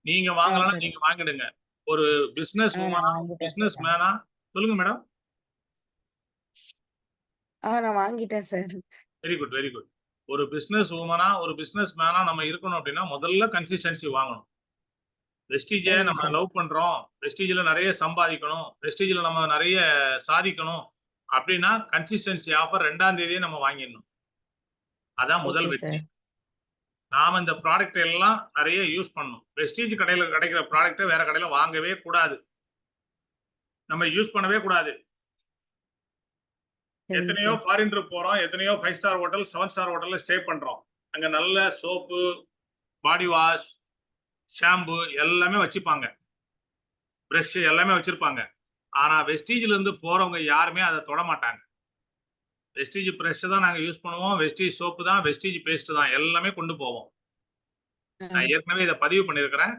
நீங்க வாங்கலன்னா சரி. நீங்க வாங்கிடுங்க. ஒரு பிசினஸ் உமனா, பிசினஸ் மேனா சொல்லுங்க மேடம். நான் வாங்கிட்டேன் sir. Very good, very good. ஒரு பிசினஸ் உமனா, ஒரு பிசினஸ் மேனா நம்ம இருக்கணும் அப்படின்னா முதல்ல கன்சிஸ்டன்சி வாங்கணும். வெஸ்டீஜை சரிங்க நம்ம சார். லவ் பண்றோம், வெஸ்டீஜ்ல நிறைய சம்பாதிக்கணும், வெஸ்டீஜ்ல நம்ம நிறைய சாதிக்கணும் அப்படின்னா கன்சிஸ்டன்சி ஆஃபர் 2ஆம் தேதியே நம்ம வாங்கிடணும். அதான் முதல் ஓகே வெற்றி. சார். நாம இந்த ப்ராடக்ட் எல்லாம் நிறைய யூஸ் பண்ணணும். வெஸ்டீஜ் கடையில கிடைக்கிற ப்ராடக்ட்டை வேற கடையில வாங்கவே கூடாது. நம்ம யூஸ் பண்ணவே கூடாது. சரிங்க எத்தனையோ சார். ஃபாரின் ட்ரிப் போறோம், எத்தனையோ 5 ஸ்டார் ஹோட்டல் 7 ஸ்டார் ஹோட்டல்ல ஸ்டே பண்றோம். அங்க நல்ல சோப்பு, பாடி வாஷ், ஷாம்பு எல்லாமே வச்சுப்பாங்க. பிரஷ் எல்லாமே வச்சிருப்பாங்க. ஆனா வெஸ்டீஜ்ல இருந்து போறவங்க யாருமே அதை தொட மாட்டாங்க. வெஸ்டீஜ் பிரஷ் தான் நாங்க யூஸ் பண்ணுவோம், வெஸ்டீஜ் சோப்பு தான், வெஸ்டீஜ் பேஸ்ட் தான் எல்லாமே கொண்டு போவோம். நான் ஏற்கனவே இதை பதிவு பண்ணியிருக்கிறேன்.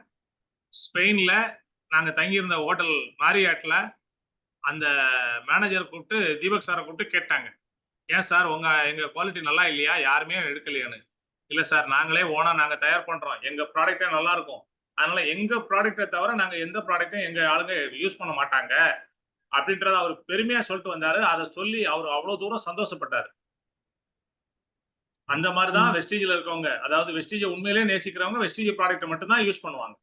ஸ்பெயின்ல நாங்க தங்கியிருந்த ஹோட்டல் மாரியாட்ல அந்த மேனேஜர் கூப்பிட்டு தீபக் சாரை கூப்பிட்டு கேட்டாங்க, ஏன் சார் எங்க குவாலிட்டி நல்லா இல்லையா, யாருமே எடுக்கலையான்னு. இல்ல சார், நாங்களே ஓனா நாங்க தயார் பண்றோம், எங்க ப்ராடக்டே நல்லா இருக்கும், அதனால எங்க ப்ராடக்ட்டை தவிர நாங்க எந்த ப்ராடக்ட்டும் எங்க ஆளுங்க யூஸ் பண்ண மாட்டாங்க அப்படின்றத அவர் பெருமையா சொல்லிட்டு வந்தாரு. அதை சொல்லி அவர் அவ்வளவு தூரம் சந்தோஷப்பட்டாரு. அந்த மாதிரி தான் வெஸ்டீஜ்ல இருக்கவங்க, அதாவது வெஸ்டீஜை உண்மையிலேயே நேசிக்கிறவங்க வெஸ்டீஜ் ப்ராடக்ட்டை மட்டும் தான் யூஸ் பண்ணுவாங்க.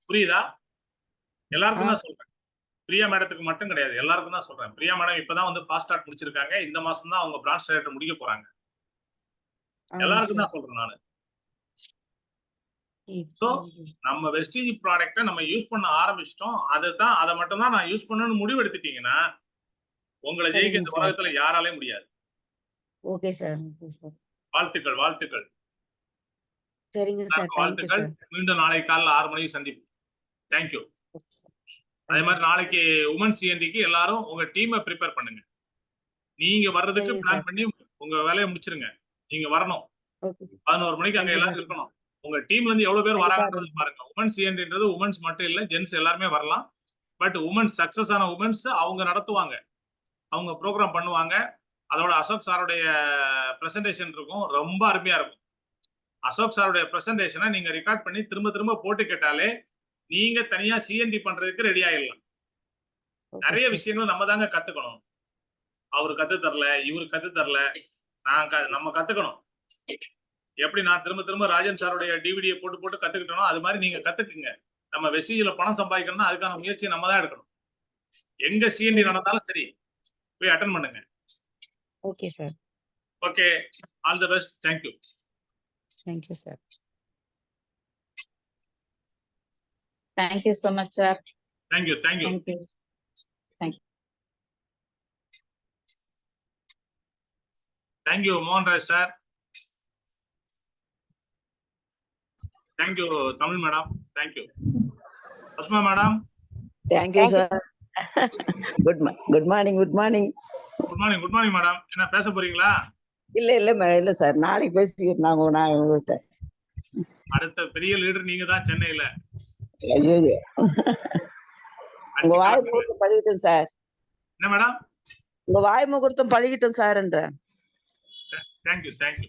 புரியுதா? எல்லாருக்கும் தான் சொல்றேன். பிரியா மேடத்துக்கு மட்டும் கிடையாது, எல்லாருக்கும் தான் சொல்றேன். பிரியா மேடம் இப்பதான் வந்து ஃபாஸ்ட் ஸ்டார்ட் முடிச்சிருக்காங்க. இந்த மாசம் தான் அவங்க பிரான்ச் டைரக்டர் முடிக்க போறாங்க. எல்லாருக்கும் தான் சொல்றேன் நானு. சோ நம்ம வெஸ்டீஜ் ப்ராடக்ட்டை நம்ம யூஸ் பண்ண ஆரம்பிச்சிட்டோம். அதை மட்டும் தான் நான் யூஸ் பண்ணணும்னு முடிவு எடுத்துட்டீங்கன்னா உங்களை ஜெயிக்க இந்த உலகத்துல யாராலையும் முடியாது. Okay sir. வாழ்த்துக்கள், வாழ்த்துக்கள், சரிங்க சார். வாழ்த்துக்கள். மீண்டும் நாளை காலைல 6 மணிக்கு சந்திப்போம். தேங்க்யூ. அதே மாதிரி நாளைக்கு உமன் சிஎன்டிக்கு எல்லாரும் உங்க டீமை ப்ரிப்பேர் பண்ணுங்க. நீங்க வர்றதுக்கு பிளான் பண்ணி உங்க வேலையை முடிச்சிருங்க. நீங்க வரணும். 11 மணிக்கு அங்க எல்லாரும் இருக்கணும். உங்க டீம்ல இருந்து எவ்வளவு பேர் வராங்கன்றது பாருங்க. உமன் சிஎன்டின்றது உமன்ஸ் மட்டும் இல்ல, ஜென்ஸ் எல்லாருமே வரலாம். பட் உமன்ஸ் சக்சஸ் ஆன உமன்ஸ் அவங்க நடத்துவாங்க, அவங்க ப்ரோக்ராம் பண்ணுவாங்க. அதோட அசோக் சாருடைய பிரசன்டேஷன் இருக்கும், ரொம்ப அருமையா இருக்கும். அசோக் சாருடைய பிரசன்டேஷனை நீங்க ரெக்கார்ட் பண்ணி திரும்ப திரும்ப போட்டு கேட்டாலே நீங்க தனியா சிஎன்டி பண்றதுக்கு ரெடி ஆயிடலாம். நிறைய விஷயங்கள் நம்ம தாங்க கத்துக்கணும். அவரு கத்து தரல, இவரு கத்து தரல, நம்ம கத்துக்கணும். எப்படி நான் திரும்ப திரும்ப ராஜன் சாருடைய டிவிடியை போட்டு போட்டு கத்துக்கிட்டோம், அது மாதிரி நீங்க கத்துக்குங்க. நம்ம வெஸ்டீஜ்ல பணம் சம்பாதிக்கணும்னா அதுக்கான முயற்சியை நம்ம தான் எடுக்கணும். எங்க சிஎன்டி நடந்தாலும் சரி போய் அட்டெண்ட் பண்ணுங்க. Okay sir. Okay, all the best. Thank you. Thank you sir. Thank you so much sir. Thank you, thank you. Thank you Mohanraj sir. Thank you Tamil madam. Thank you Basma madam. Thank you sir. Good morning. Good morning, good morning madam. என்ன பேச போறீங்களா? இல்ல sir, நாளைக்கு பேசிக்கிறேன். நான் உங்கள்கிட்ட அடுத்த பெரிய லீடர் நீங்க தான் சென்னையில. ஐயோ, உங்க வாய் முகூர்த்தம் பழகிட்டோம் சார். என்ன மேடம்? உங்க வாய் முகூர்த்தம் பழகிட்டோம் சார் என்ற. Thank you, thank you.